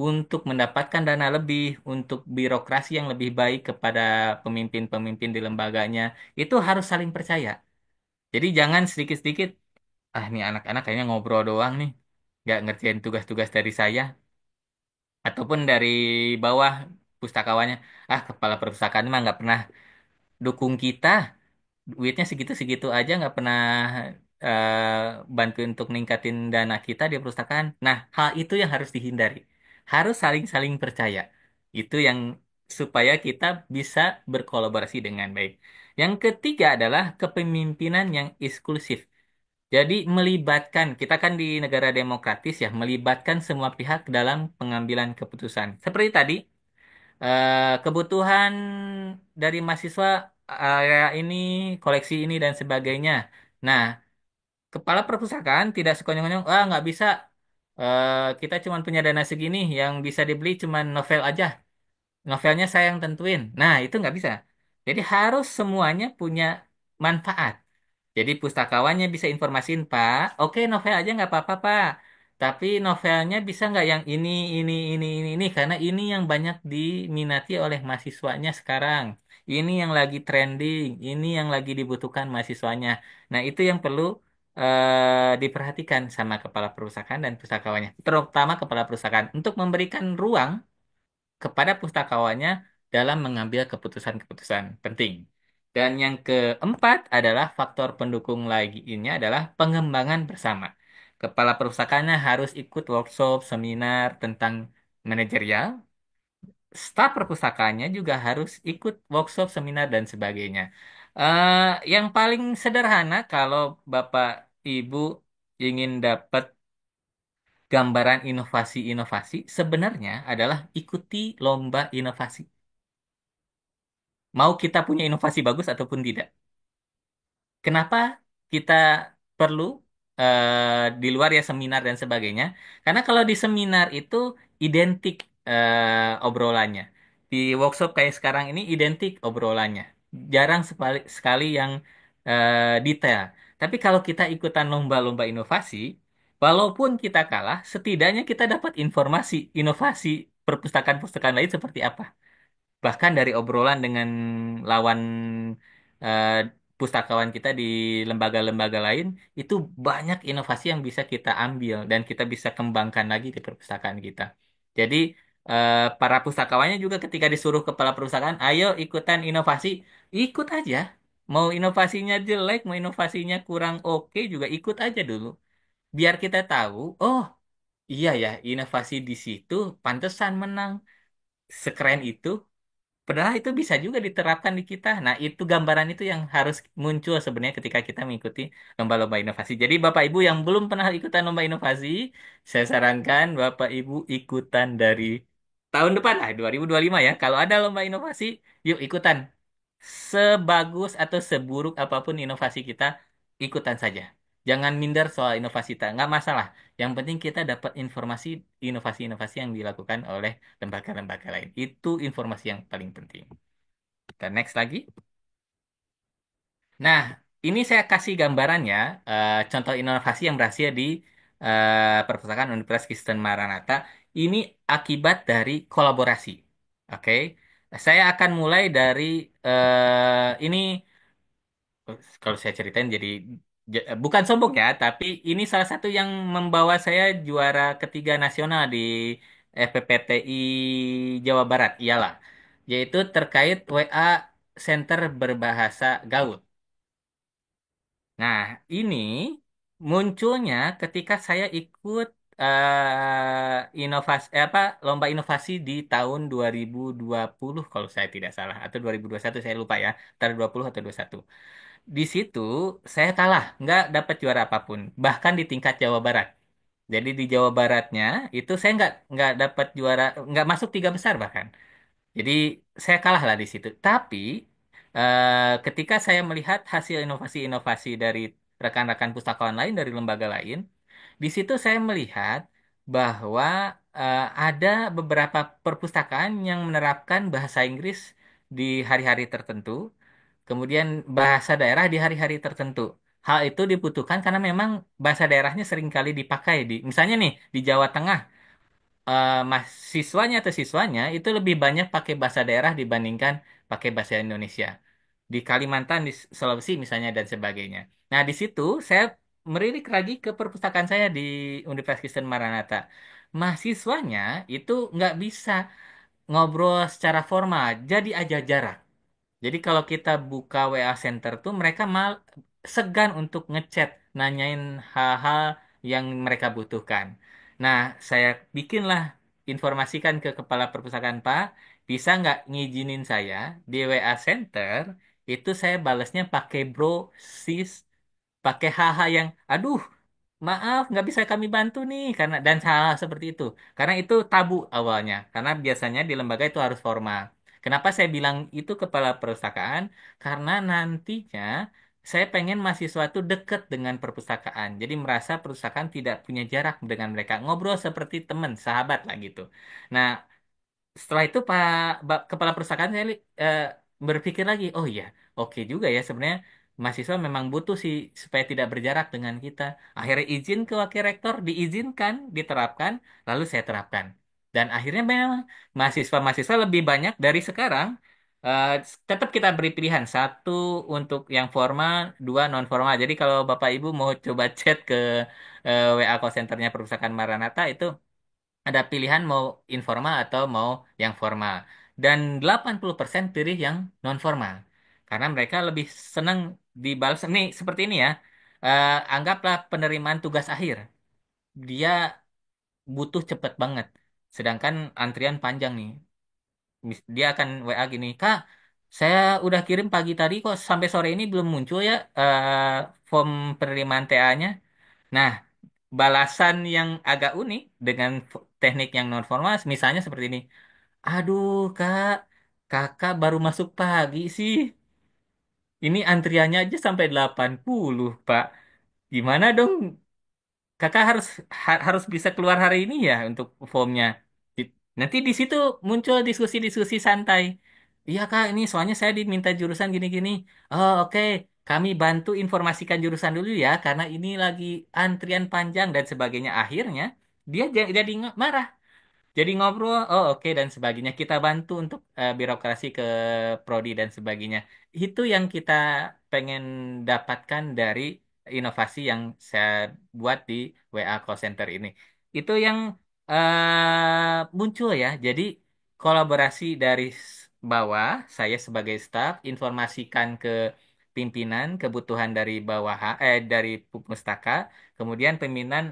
S1: untuk mendapatkan dana lebih, untuk birokrasi yang lebih baik kepada pemimpin-pemimpin di lembaganya. Itu harus saling percaya. Jadi jangan sedikit-sedikit, ini anak-anak kayaknya ngobrol doang nih, nggak ngerjain tugas-tugas dari saya. Ataupun dari bawah pustakawannya, kepala perpustakaan mah nggak pernah dukung kita, duitnya segitu-segitu aja nggak pernah bantuin untuk ningkatin dana kita di perpustakaan. Nah, hal itu yang harus dihindari. Harus saling-saling percaya. Itu yang supaya kita bisa berkolaborasi dengan baik. Yang ketiga adalah kepemimpinan yang eksklusif. Jadi melibatkan, kita kan di negara demokratis ya, melibatkan semua pihak dalam pengambilan keputusan. Seperti tadi, kebutuhan dari mahasiswa area ini, koleksi ini dan sebagainya. Nah, kepala perpustakaan tidak sekonyong-konyong, ah nggak bisa, kita cuma punya dana segini, yang bisa dibeli cuma novel aja. Novelnya saya yang tentuin. Nah, itu nggak bisa. Jadi harus semuanya punya manfaat. Jadi pustakawannya bisa informasiin, Pak, oke novel aja nggak apa-apa, Pak. Tapi novelnya bisa nggak yang ini, karena ini yang banyak diminati oleh mahasiswanya sekarang. Ini yang lagi trending, ini yang lagi dibutuhkan mahasiswanya. Nah, itu yang perlu diperhatikan sama kepala perpustakaan dan pustakawannya, terutama kepala perpustakaan, untuk memberikan ruang kepada pustakawannya dalam mengambil keputusan-keputusan penting. Dan yang keempat adalah faktor pendukung lainnya adalah pengembangan bersama. Kepala perpustakaannya harus ikut workshop, seminar tentang manajerial. Staf perpustakaannya juga harus ikut workshop, seminar, dan sebagainya. Yang paling sederhana kalau Bapak Ibu ingin dapat gambaran inovasi-inovasi, sebenarnya adalah ikuti lomba inovasi. Mau kita punya inovasi bagus ataupun tidak. Kenapa kita perlu di luar ya seminar dan sebagainya? Karena kalau di seminar itu identik obrolannya. Di workshop kayak sekarang ini identik obrolannya. Jarang sekali yang detail. Tapi kalau kita ikutan lomba-lomba inovasi, walaupun kita kalah, setidaknya kita dapat informasi inovasi perpustakaan-perpustakaan lain seperti apa. Bahkan dari obrolan dengan lawan eh, pustakawan kita di lembaga-lembaga lain, itu banyak inovasi yang bisa kita ambil dan kita bisa kembangkan lagi di perpustakaan kita. Jadi para pustakawannya juga ketika disuruh kepala perpustakaan, ayo ikutan inovasi, ikut aja. Mau inovasinya jelek, mau inovasinya kurang oke juga ikut aja dulu. Biar kita tahu, oh iya ya, inovasi di situ pantesan menang. Sekeren itu. Padahal itu bisa juga diterapkan di kita. Nah, itu gambaran itu yang harus muncul sebenarnya ketika kita mengikuti lomba-lomba inovasi. Jadi, Bapak Ibu yang belum pernah ikutan lomba inovasi, saya sarankan Bapak Ibu ikutan dari tahun depan lah, 2025 ya. Kalau ada lomba inovasi, yuk ikutan. Sebagus atau seburuk apapun inovasi kita, ikutan saja. Jangan minder soal inovasi kita, nggak masalah. Yang penting kita dapat informasi inovasi-inovasi yang dilakukan oleh lembaga-lembaga lain. Itu informasi yang paling penting. Kita next lagi. Nah, ini saya kasih gambarannya, contoh inovasi yang berhasil di Perpustakaan Universitas Kristen Maranatha. Ini akibat dari kolaborasi. Oke, saya akan mulai dari ini. Kalau saya ceritain jadi bukan sombong ya, tapi ini salah satu yang membawa saya juara ketiga nasional di FPPTI Jawa Barat, iyalah, yaitu terkait WA Center berbahasa Gaul. Nah, ini munculnya ketika saya ikut inovasi apa lomba inovasi di tahun 2020 kalau saya tidak salah, atau 2021 saya lupa ya, antara 20 atau 21. Di situ saya kalah, nggak dapat juara apapun, bahkan di tingkat Jawa Barat. Jadi di Jawa Baratnya itu saya nggak dapat juara, nggak masuk tiga besar bahkan. Jadi saya kalah lah di situ. Tapi ketika saya melihat hasil inovasi-inovasi dari rekan-rekan pustakawan lain dari lembaga lain, di situ saya melihat bahwa ada beberapa perpustakaan yang menerapkan bahasa Inggris di hari-hari tertentu, kemudian bahasa daerah di hari-hari tertentu. Hal itu dibutuhkan karena memang bahasa daerahnya seringkali dipakai misalnya nih di Jawa Tengah, mahasiswanya atau siswanya itu lebih banyak pakai bahasa daerah dibandingkan pakai bahasa Indonesia. Di Kalimantan, di Sulawesi misalnya dan sebagainya. Nah, di situ saya merilik lagi ke perpustakaan saya di Universitas Kristen Maranatha. Mahasiswanya itu nggak bisa ngobrol secara formal, jadi aja jarak. Jadi kalau kita buka WA Center tuh mereka mal segan untuk ngechat, nanyain hal-hal yang mereka butuhkan. Nah, saya bikinlah informasikan ke kepala perpustakaan, Pak, bisa nggak ngizinin saya di WA Center itu saya balasnya pakai bro, sis, pakai haha yang, aduh, maaf, nggak bisa kami bantu nih karena dan hal seperti itu. Karena itu tabu awalnya. Karena biasanya di lembaga itu harus formal. Kenapa saya bilang itu kepala perpustakaan? Karena nantinya saya pengen mahasiswa itu dekat dengan perpustakaan. Jadi merasa perpustakaan tidak punya jarak dengan mereka. Ngobrol seperti teman, sahabat lah gitu. Nah, setelah itu Kepala Perpustakaan saya berpikir lagi, oh iya, oke juga ya sebenarnya mahasiswa memang butuh sih supaya tidak berjarak dengan kita. Akhirnya izin ke wakil rektor, diizinkan, diterapkan, lalu saya terapkan. Dan akhirnya memang mahasiswa-mahasiswa lebih banyak dari sekarang. eh, Tetap kita beri pilihan, satu untuk yang formal, dua non formal. Jadi kalau Bapak Ibu mau coba chat ke WA call centernya Perpustakaan Maranatha itu ada pilihan mau informal atau mau yang formal. Dan 80% pilih yang non formal. Karena mereka lebih senang dibalas. Nih, seperti ini ya. Anggaplah penerimaan tugas akhir. Dia butuh cepet banget. Sedangkan antrian panjang nih. Dia akan WA gini, Kak, saya udah kirim pagi tadi kok sampai sore ini belum muncul ya form penerimaan TA-nya. Nah, balasan yang agak unik dengan teknik yang non formal misalnya seperti ini. Aduh, Kak, Kakak baru masuk pagi sih. Ini antriannya aja sampai 80, Pak. Gimana dong? Kakak harus bisa keluar hari ini ya untuk formnya. Nanti di situ muncul diskusi-diskusi santai. Iya, Kak, ini soalnya saya diminta jurusan gini-gini. Oh, oke. Kami bantu informasikan jurusan dulu ya, karena ini lagi antrian panjang dan sebagainya. Akhirnya, dia jadi marah. Jadi ngobrol, oh oke dan sebagainya. Kita bantu untuk birokrasi ke prodi dan sebagainya. Itu yang kita pengen dapatkan dari inovasi yang saya buat di WA Call Center ini. Itu yang muncul ya. Jadi kolaborasi dari bawah, saya sebagai staf informasikan ke pimpinan kebutuhan dari dari pustaka, kemudian pimpinan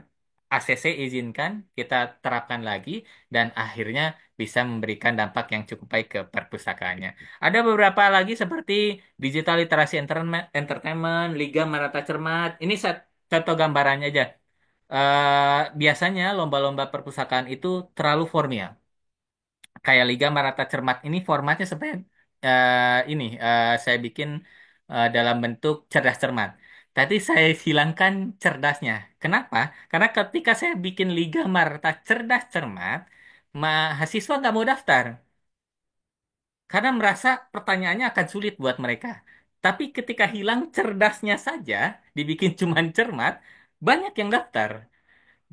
S1: ACC izinkan, kita terapkan lagi dan akhirnya bisa memberikan dampak yang cukup baik ke perpustakaannya. Ada beberapa lagi seperti digital literasi entertainment, Liga Marata Cermat. Ini contoh gambarannya aja. Biasanya lomba-lomba perpustakaan itu terlalu formal. Kayak Liga Marata Cermat ini formatnya sebenarnya saya bikin dalam bentuk cerdas cermat. Tadi saya hilangkan cerdasnya. Kenapa? Karena ketika saya bikin Liga Marata Cerdas Cermat, mahasiswa nggak mau daftar karena merasa pertanyaannya akan sulit buat mereka. Tapi ketika hilang cerdasnya saja, dibikin cuman cermat, banyak yang daftar.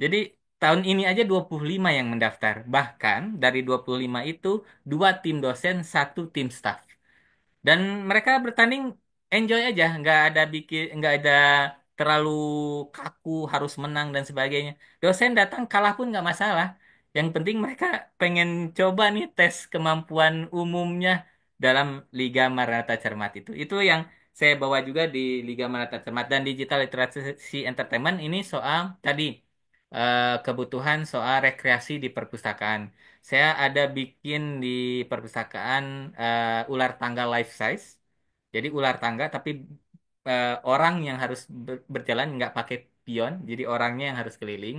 S1: Jadi tahun ini aja 25 yang mendaftar. Bahkan dari 25 itu, dua tim dosen, satu tim staff. Dan mereka bertanding enjoy aja, nggak ada terlalu kaku harus menang dan sebagainya. Dosen datang kalah pun nggak masalah. Yang penting mereka pengen coba nih tes kemampuan umumnya dalam Liga Maranatha Cermat itu. Itu yang saya bawa juga di Liga Maranatha Cermat dan Digital Literacy Entertainment ini soal tadi kebutuhan soal rekreasi di perpustakaan. Saya ada bikin di perpustakaan ular tangga life size. Jadi ular tangga tapi orang yang harus berjalan nggak pakai pion, jadi orangnya yang harus keliling.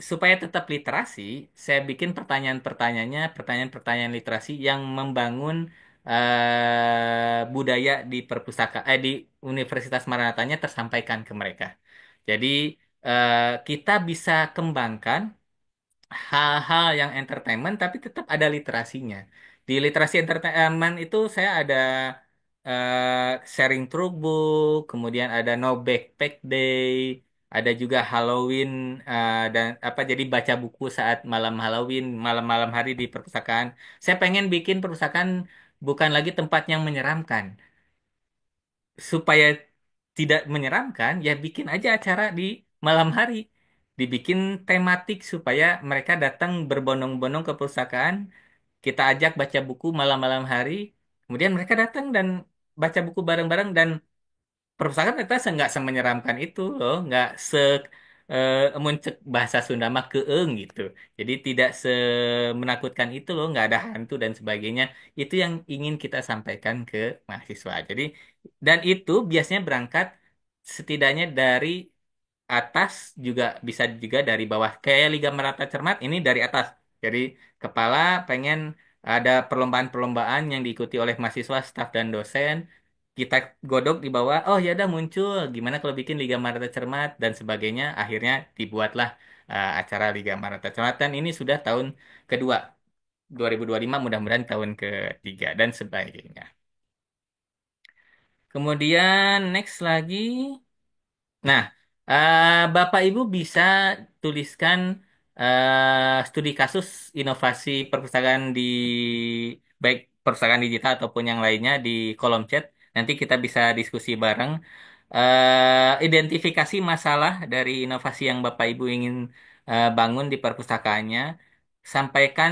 S1: Supaya tetap literasi, saya bikin pertanyaan-pertanyaannya, pertanyaan-pertanyaan literasi yang membangun budaya di di Universitas Maranatanya tersampaikan ke mereka. Jadi kita bisa kembangkan hal-hal yang entertainment tapi tetap ada literasinya. Di literasi entertainment itu saya ada sharing through book, kemudian ada no backpack day, ada juga Halloween dan apa jadi baca buku saat malam Halloween, malam-malam hari di perpustakaan. Saya pengen bikin perpustakaan bukan lagi tempat yang menyeramkan, supaya tidak menyeramkan, ya bikin aja acara di malam hari. Dibikin tematik supaya mereka datang berbondong-bondong ke perpustakaan, kita ajak baca buku malam-malam hari, Kemudian mereka datang dan baca buku bareng-bareng dan perpustakaan ternyata nggak semenyeramkan itu loh, nggak se muncul bahasa Sunda mah keeng gitu. Jadi tidak semenakutkan itu loh, nggak ada hantu dan sebagainya. Itu yang ingin kita sampaikan ke mahasiswa. Jadi dan itu biasanya berangkat setidaknya dari atas juga bisa juga dari bawah. Kayak Liga Merata Cermat ini dari atas. Jadi kepala pengen ada perlombaan-perlombaan yang diikuti oleh mahasiswa, staf dan dosen. Kita godok di bawah, oh ya udah muncul. Gimana kalau bikin Liga Merata Cermat dan sebagainya. Akhirnya dibuatlah acara Liga Merata Cermat dan ini sudah tahun kedua. 2025 mudah-mudahan tahun ketiga dan sebagainya. Kemudian next lagi. Nah, Bapak Ibu bisa tuliskan studi kasus inovasi perpustakaan di baik perpustakaan digital ataupun yang lainnya di kolom chat. Nanti kita bisa diskusi bareng. Identifikasi masalah dari inovasi yang Bapak Ibu ingin bangun di perpustakaannya. Sampaikan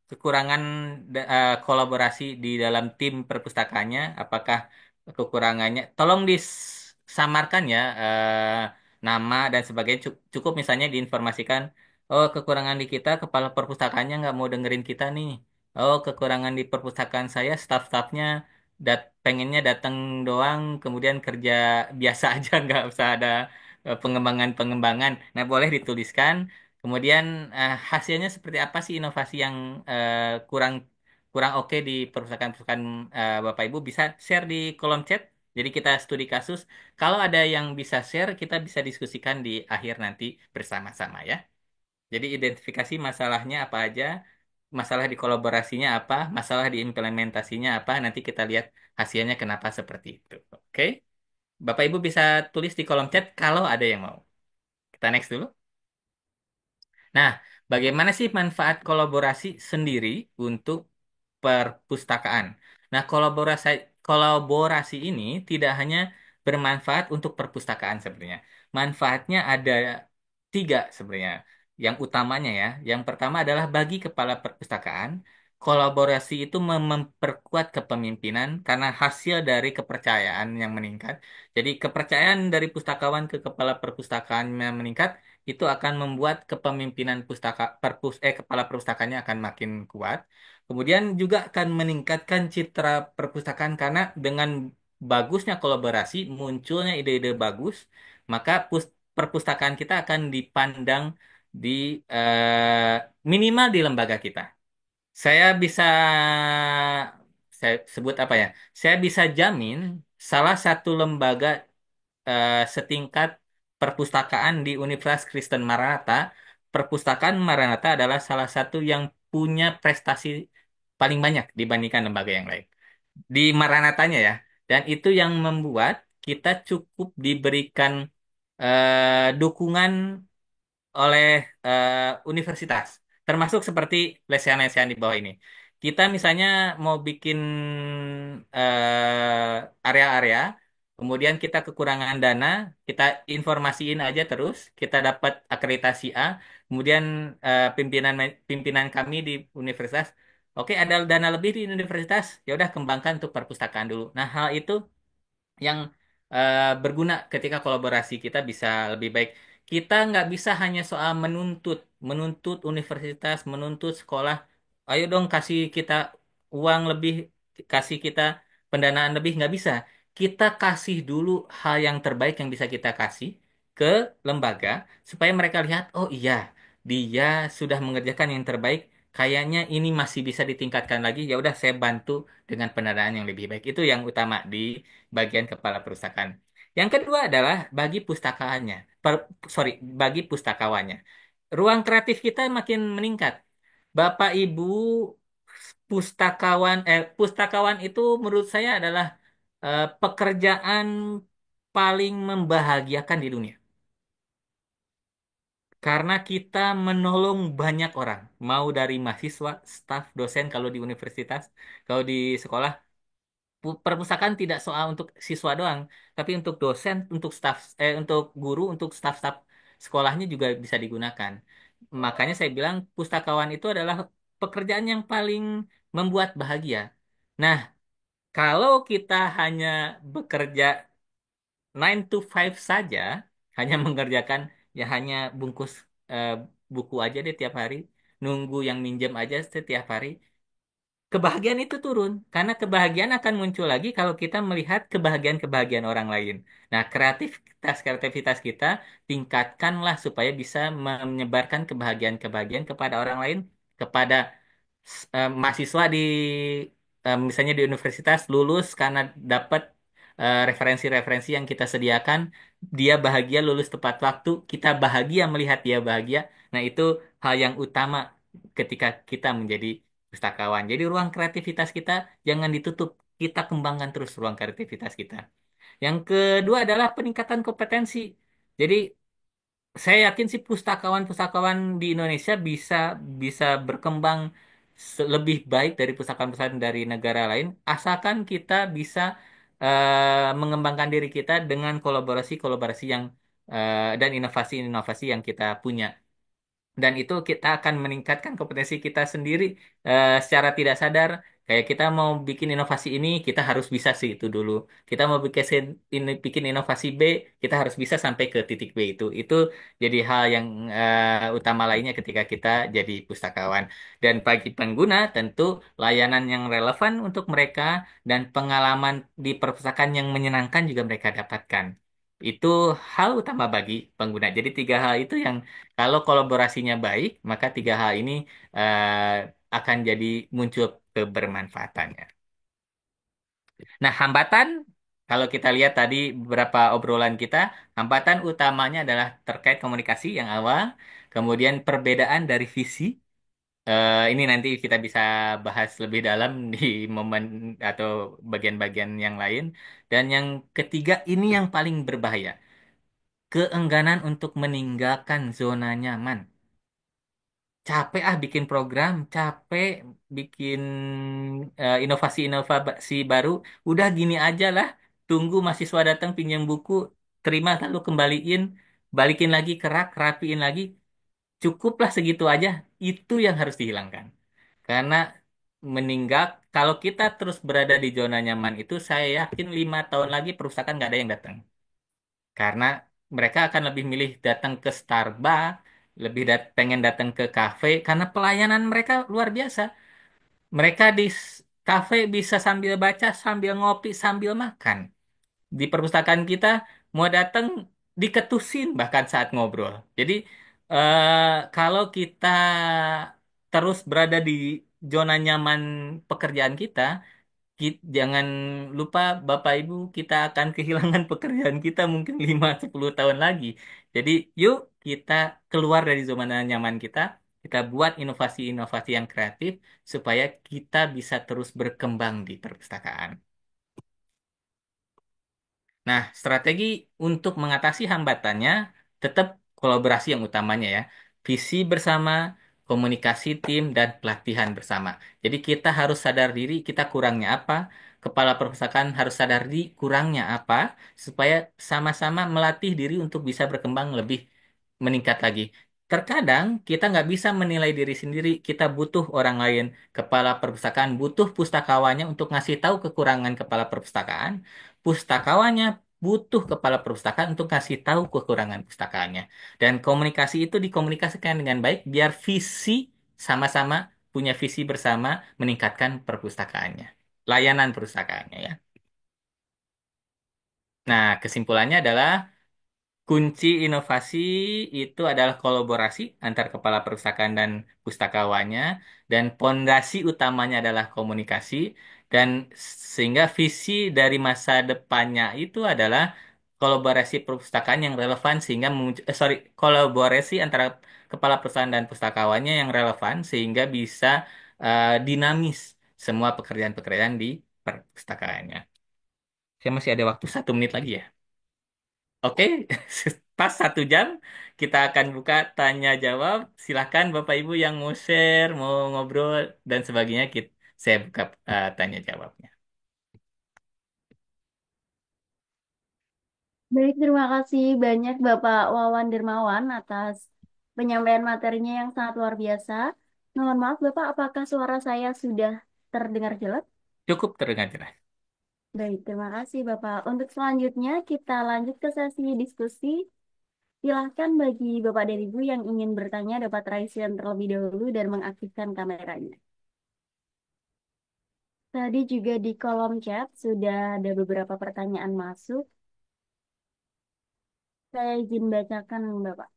S1: kekurangan kolaborasi di dalam tim perpustakaannya. Apakah kekurangannya tolong disamarkan ya nama dan sebagainya cukup misalnya diinformasikan oh kekurangan di kita kepala perpustakaannya nggak mau dengerin kita nih oh kekurangan di perpustakaan saya staf-stafnya pengennya datang doang kemudian kerja biasa aja nggak usah ada pengembangan-pengembangan nah boleh dituliskan kemudian hasilnya seperti apa sih inovasi yang kurang kurang oke di perusahaan-perusahaan Bapak Ibu bisa share di kolom chat. Jadi kita studi kasus. Kalau ada yang bisa share, kita bisa diskusikan di akhir nanti bersama-sama ya. Jadi identifikasi masalahnya apa aja, masalah di kolaborasinya apa, masalah di implementasinya apa, nanti kita lihat hasilnya kenapa seperti itu. Oke? Bapak Ibu bisa tulis di kolom chat kalau ada yang mau. Kita next dulu. Nah, bagaimana sih manfaat kolaborasi sendiri untuk perpustakaan? Nah, kolaborasi ini tidak hanya bermanfaat untuk perpustakaan sebenarnya. Manfaatnya ada tiga sebenarnya. Yang utamanya ya, yang pertama adalah bagi kepala perpustakaan, kolaborasi itu memperkuat kepemimpinan karena hasil dari kepercayaan yang meningkat. Jadi kepercayaan dari pustakawan ke kepala perpustakaan yang meningkat itu akan membuat kepemimpinan kepala perpustakaannya akan makin kuat. Kemudian juga akan meningkatkan citra perpustakaan karena dengan bagusnya kolaborasi, munculnya ide-ide bagus, maka perpustakaan kita akan dipandang di minimal di lembaga kita. Saya bisa saya sebut apa ya? Saya bisa jamin salah satu lembaga setingkat perpustakaan di Universitas Kristen Maranatha, perpustakaan Maranatha adalah salah satu yang punya prestasi paling banyak dibandingkan lembaga yang lain. Di Maranatanya ya. Dan itu yang membuat kita cukup diberikan dukungan oleh eh, universitas, termasuk seperti lesehan-lesehan di bawah ini. Kita misalnya mau bikin area-area, kemudian kita kekurangan dana, kita informasiin aja terus, kita dapat akreditasi A, kemudian pimpinan pimpinan kami di universitas, oke ada dana lebih di universitas, ya udah kembangkan untuk perpustakaan dulu. Nah hal itu yang berguna ketika kolaborasi kita bisa lebih baik. Kita nggak bisa hanya soal menuntut, menuntut universitas, menuntut sekolah. Ayo dong kasih kita uang lebih, kasih kita pendanaan lebih nggak bisa. Kita kasih dulu hal yang terbaik yang bisa kita kasih ke lembaga supaya mereka lihat, oh iya, dia sudah mengerjakan yang terbaik. Kayaknya ini masih bisa ditingkatkan lagi. Ya udah saya bantu dengan pendanaan yang lebih baik. Itu yang utama di bagian kepala perpustakaan. Yang kedua adalah bagi pustakaannya, sorry, bagi pustakawannya. Ruang kreatif kita makin meningkat. Bapak Ibu pustakawan itu menurut saya adalah pekerjaan paling membahagiakan di dunia. Karena kita menolong banyak orang, mau dari mahasiswa, staf, dosen kalau di universitas, kalau di sekolah, perpustakaan tidak soal untuk siswa doang, tapi untuk dosen, untuk untuk guru, untuk staf-staf sekolahnya juga bisa digunakan. Makanya saya bilang pustakawan itu adalah pekerjaan yang paling membuat bahagia. Nah, kalau kita hanya bekerja 9 to 5 saja, hanya mengerjakan ya hanya bungkus eh, buku aja deh tiap hari, nunggu yang minjem aja setiap hari, kebahagiaan itu turun. Karena kebahagiaan akan muncul lagi kalau kita melihat kebahagiaan-kebahagiaan orang lain. Nah, kreativitas kita tingkatkanlah supaya bisa menyebarkan kebahagiaan-kebahagiaan kepada orang lain, kepada mahasiswa di misalnya di universitas lulus karena dapat referensi-referensi yang kita sediakan, dia bahagia lulus tepat waktu, kita bahagia melihat dia bahagia. Nah, itu hal yang utama ketika kita menjadi pustakawan. Jadi ruang kreativitas kita jangan ditutup, kita kembangkan terus ruang kreativitas kita. Yang kedua adalah peningkatan kompetensi. Jadi saya yakin sih pustakawan-pustakawan di Indonesia bisa bisa berkembang lebih baik dari pustakawan-pustakawan dari negara lain, asalkan kita bisa mengembangkan diri kita dengan kolaborasi-kolaborasi yang dan inovasi-inovasi yang kita punya. Dan itu kita akan meningkatkan kompetensi kita sendiri secara tidak sadar. Kayak kita mau bikin inovasi ini, kita harus bisa sih itu dulu. Kita mau bikin inovasi B, kita harus bisa sampai ke titik B itu. Itu jadi hal yang utama lainnya ketika kita jadi pustakawan. Dan bagi pengguna, tentu layanan yang relevan untuk mereka dan pengalaman di perpustakaan yang menyenangkan juga mereka dapatkan. Itu hal utama bagi pengguna. Jadi tiga hal itu yang kalau kolaborasinya baik, maka tiga hal ini akan jadi muncul kebermanfaatannya. Nah, hambatan, kalau kita lihat tadi beberapa obrolan kita, hambatan utamanya adalah terkait komunikasi yang awal, kemudian perbedaan dari visi. Ini nanti kita bisa bahas lebih dalam di momen atau bagian-bagian yang lain. Dan yang ketiga, ini yang paling berbahaya, keengganan untuk meninggalkan zona nyaman. Capek ah bikin program, capek bikin inovasi-inovasi baru. Udah gini aja lah, tunggu mahasiswa datang pinjam buku, terima lalu kembaliin, balikin lagi ke rak, rapiin lagi. Cukuplah segitu aja. Itu yang harus dihilangkan. Karena meninggal, kalau kita terus berada di zona nyaman itu, saya yakin 5 tahun lagi perusahaan nggak ada yang datang. Karena mereka akan lebih milih datang ke Starbucks, lebih pengen datang ke kafe, karena pelayanan mereka luar biasa. Mereka di kafe bisa sambil baca, sambil ngopi, sambil makan. Di perpustakaan kita mau datang diketusin bahkan saat ngobrol. Jadi kalau kita terus berada di zona nyaman pekerjaan kita, jangan lupa Bapak Ibu kita akan kehilangan pekerjaan kita mungkin 5-10 tahun lagi. Jadi yuk kita keluar dari zona nyaman kita, kita buat inovasi-inovasi yang kreatif supaya kita bisa terus berkembang di perpustakaan. Nah, strategi untuk mengatasi hambatannya tetap kolaborasi yang utamanya ya. Visi bersama, komunikasi tim, dan pelatihan bersama. Jadi kita harus sadar diri kita kurangnya apa, kepala perpustakaan harus sadar diri kurangnya apa, supaya sama-sama melatih diri untuk bisa berkembang lebih meningkat lagi. Terkadang kita nggak bisa menilai diri sendiri, kita butuh orang lain. Kepala perpustakaan butuh pustakawannya untuk ngasih tahu kekurangan kepala perpustakaan. Pustakawannya butuh kepala perpustakaan untuk kasih tahu kekurangan pustakaannya. Dan komunikasi itu dikomunikasikan dengan baik biar visi sama-sama punya visi bersama meningkatkan perpustakaannya. Layanan perpustakaannya ya. Nah, kesimpulannya adalah kunci inovasi itu adalah kolaborasi antar kepala perpustakaan dan pustakawannya, dan pondasi utamanya adalah komunikasi, dan sehingga visi dari masa depannya itu adalah kolaborasi perpustakaan yang relevan sehingga kolaborasi antara kepala perusahaan dan pustakawannya yang relevan sehingga bisa dinamis semua pekerjaan-pekerjaan di perpustakaannya. Saya masih ada waktu 1 menit lagi ya. Oke, pas 1 jam kita akan buka tanya jawab. Silahkan Bapak Ibu yang mau share, mau ngobrol dan sebagainya. Saya buka tanya jawabnya.
S2: Baik, terima kasih banyak Bapak Wawan Dermawan atas penyampaian materinya yang sangat luar biasa. Mohon maaf, Bapak, apakah suara saya sudah terdengar jelas?
S1: Cukup terdengar jelas.
S2: Baik, terima kasih, Bapak. Untuk selanjutnya, kita lanjut ke sesi diskusi. Silahkan bagi Bapak dan Ibu yang ingin bertanya dapat raise hand terlebih dahulu dan mengaktifkan kameranya. Tadi juga di kolom chat sudah ada beberapa pertanyaan masuk. Saya izin bacakan, Bapak.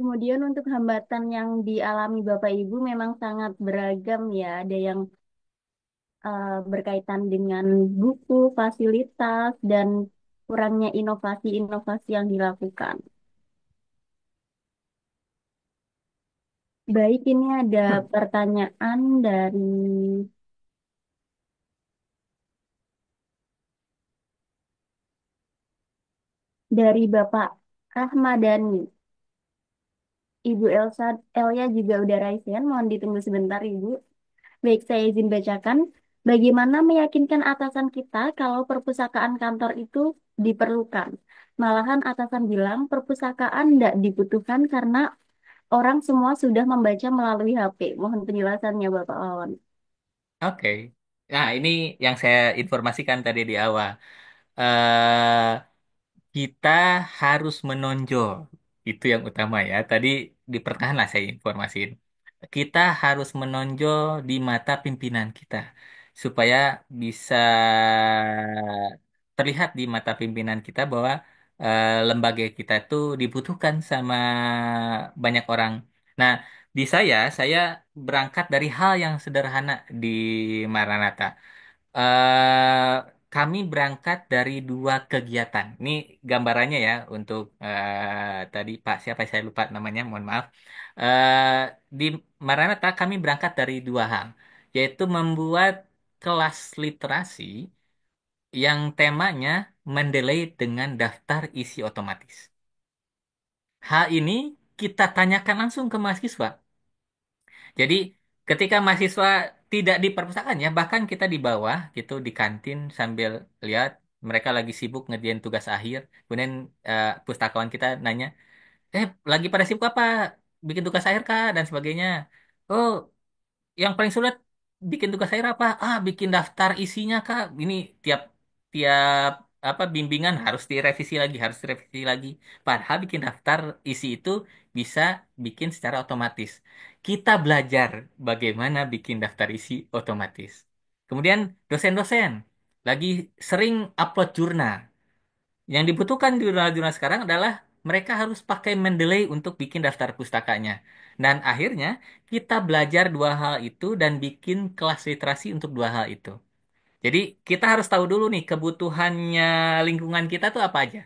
S2: Kemudian untuk hambatan yang dialami Bapak Ibu memang sangat beragam ya. Ada yang berkaitan dengan buku, fasilitas, dan kurangnya inovasi-inovasi yang dilakukan. Baik, ini ada pertanyaan dari Bapak Rahmadani. Ibu Elsa, Elia juga udah raise hand, mohon ditunggu sebentar Ibu. Baik, saya izin bacakan. Bagaimana meyakinkan atasan kita kalau perpustakaan kantor itu diperlukan? Malahan atasan bilang perpustakaan tidak dibutuhkan karena orang semua sudah membaca melalui HP. Mohon penjelasannya Bapak Wawan.
S1: Oke. Nah, ini yang saya informasikan tadi di awal. eh Kita harus menonjol. Itu yang utama ya. Tadi di pertengahan lah saya informasiin. Kita harus menonjol di mata pimpinan kita. Supaya bisa terlihat di mata pimpinan kita bahwa lembaga kita itu dibutuhkan sama banyak orang. Nah, di saya berangkat dari hal yang sederhana di Maranatha. eh Kami berangkat dari dua kegiatan. Ini gambarannya ya untuk tadi Pak siapa saya lupa namanya, mohon maaf. Di Maranatha kami berangkat dari dua hal, yaitu membuat kelas literasi yang temanya mendelay dengan daftar isi otomatis. Hal ini kita tanyakan langsung ke mahasiswa. Jadi ketika mahasiswa tidak di perpustakaan ya, bahkan kita di bawah gitu di kantin sambil lihat mereka lagi sibuk ngerjain tugas akhir, kemudian pustakawan kita nanya, lagi pada sibuk apa? Bikin tugas akhir kah? Dan sebagainya. Oh, yang paling sulit bikin tugas akhir apa? Bikin daftar isinya kak. Ini tiap tiap apa bimbingan harus direvisi lagi, harus direvisi lagi. Padahal bikin daftar isi itu bisa bikin secara otomatis. Kita belajar bagaimana bikin daftar isi otomatis. Kemudian dosen-dosen lagi sering upload jurnal. Yang dibutuhkan di jurnal-jurnal sekarang adalah mereka harus pakai Mendeley untuk bikin daftar pustakanya. Dan akhirnya kita belajar dua hal itu dan bikin kelas literasi untuk dua hal itu. Jadi kita harus tahu dulu nih kebutuhannya lingkungan kita tuh apa aja.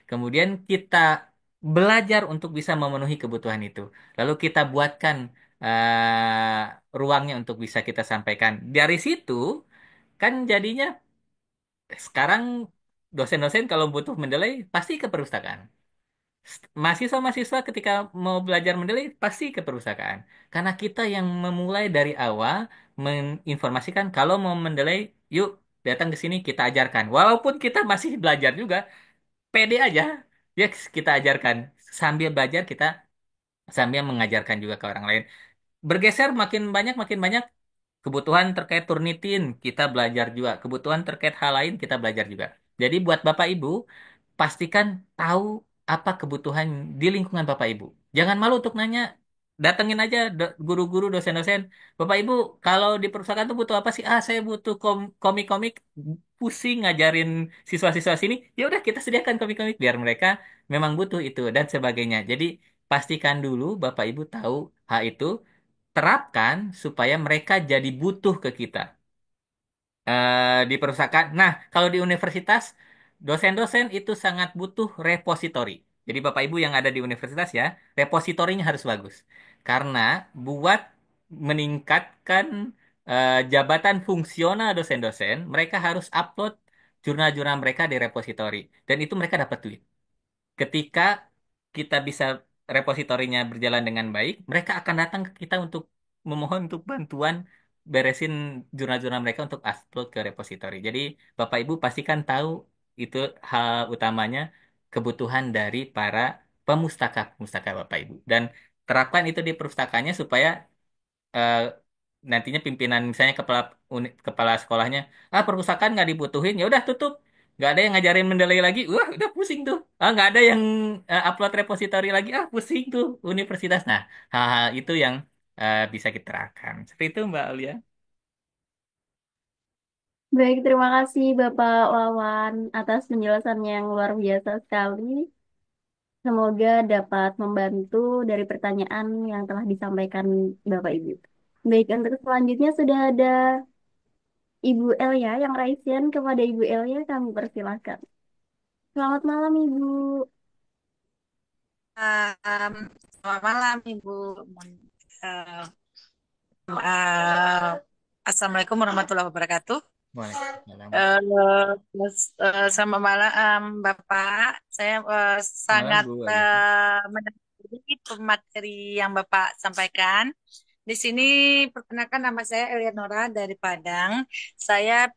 S1: Kemudian kita belajar untuk bisa memenuhi kebutuhan itu. Lalu kita buatkan ruangnya untuk bisa kita sampaikan. Dari situ kan jadinya sekarang dosen-dosen kalau butuh mendelay pasti ke perpustakaan. Mahasiswa-mahasiswa ketika mau belajar mendelay pasti ke perpustakaan. Karena kita yang memulai dari awal menginformasikan kalau mau mendelay, yuk datang ke sini kita ajarkan. Walaupun kita masih belajar juga, pede aja. Ya kita ajarkan. Sambil belajar kita sambil mengajarkan juga ke orang lain. Bergeser makin banyak kebutuhan terkait Turnitin kita belajar juga. Kebutuhan terkait hal lain kita belajar juga. Jadi buat Bapak Ibu, pastikan tahu apa kebutuhan di lingkungan Bapak Ibu. Jangan malu untuk nanya. Datengin aja guru-guru, dosen-dosen. Bapak Ibu, kalau di perpustakaan itu butuh apa sih? Saya butuh komik-komik. Pusing ngajarin siswa-siswa sini. Ya udah kita sediakan komik-komik biar mereka memang butuh itu dan sebagainya. Jadi pastikan dulu Bapak Ibu tahu hal itu, terapkan supaya mereka jadi butuh ke kita di perpustakaan. Nah, kalau di universitas, dosen-dosen itu sangat butuh repositori. Jadi Bapak Ibu yang ada di universitas ya, repositorinya harus bagus. Karena buat meningkatkan jabatan fungsional dosen-dosen, mereka harus upload jurnal-jurnal mereka di repositori. Dan itu mereka dapat duit. Ketika kita bisa repositorinya berjalan dengan baik, mereka akan datang ke kita untuk memohon untuk bantuan beresin jurnal-jurnal mereka untuk upload ke repositori. Jadi Bapak Ibu pastikan tahu itu hal utamanya. kebutuhan dari para pemustaka Bapak Ibu. Dan terapkan itu di perpustakaannya supaya eh, nantinya pimpinan misalnya kepala sekolahnya, perpustakaan nggak dibutuhin, ya udah tutup. Nggak ada yang ngajarin mendelay lagi, wah udah pusing tuh. Nggak ada yang upload repository lagi, pusing tuh universitas. Nah, hal-hal itu yang bisa kita terapkan. Seperti itu Mbak Aulia.
S2: Baik, terima kasih Bapak Wawan atas penjelasannya yang luar biasa sekali. Semoga dapat membantu dari pertanyaan yang telah disampaikan Bapak Ibu. Baik, untuk selanjutnya sudah ada Ibu Elia yang raisen. Kepada Ibu Elia kami persilahkan. Selamat malam Ibu.
S3: Um, Selamat malam Ibu. Eh, eh, Assalamualaikum warahmatullahi wabarakatuh.
S1: Waalaikumsalam.
S3: Eh, Selamat malam Bapak. Saya
S1: Malam
S3: sangat
S1: Bu Aulia.
S3: menanggapi materi yang Bapak sampaikan. Di sini perkenalkan nama saya Eleonora dari Padang. Saya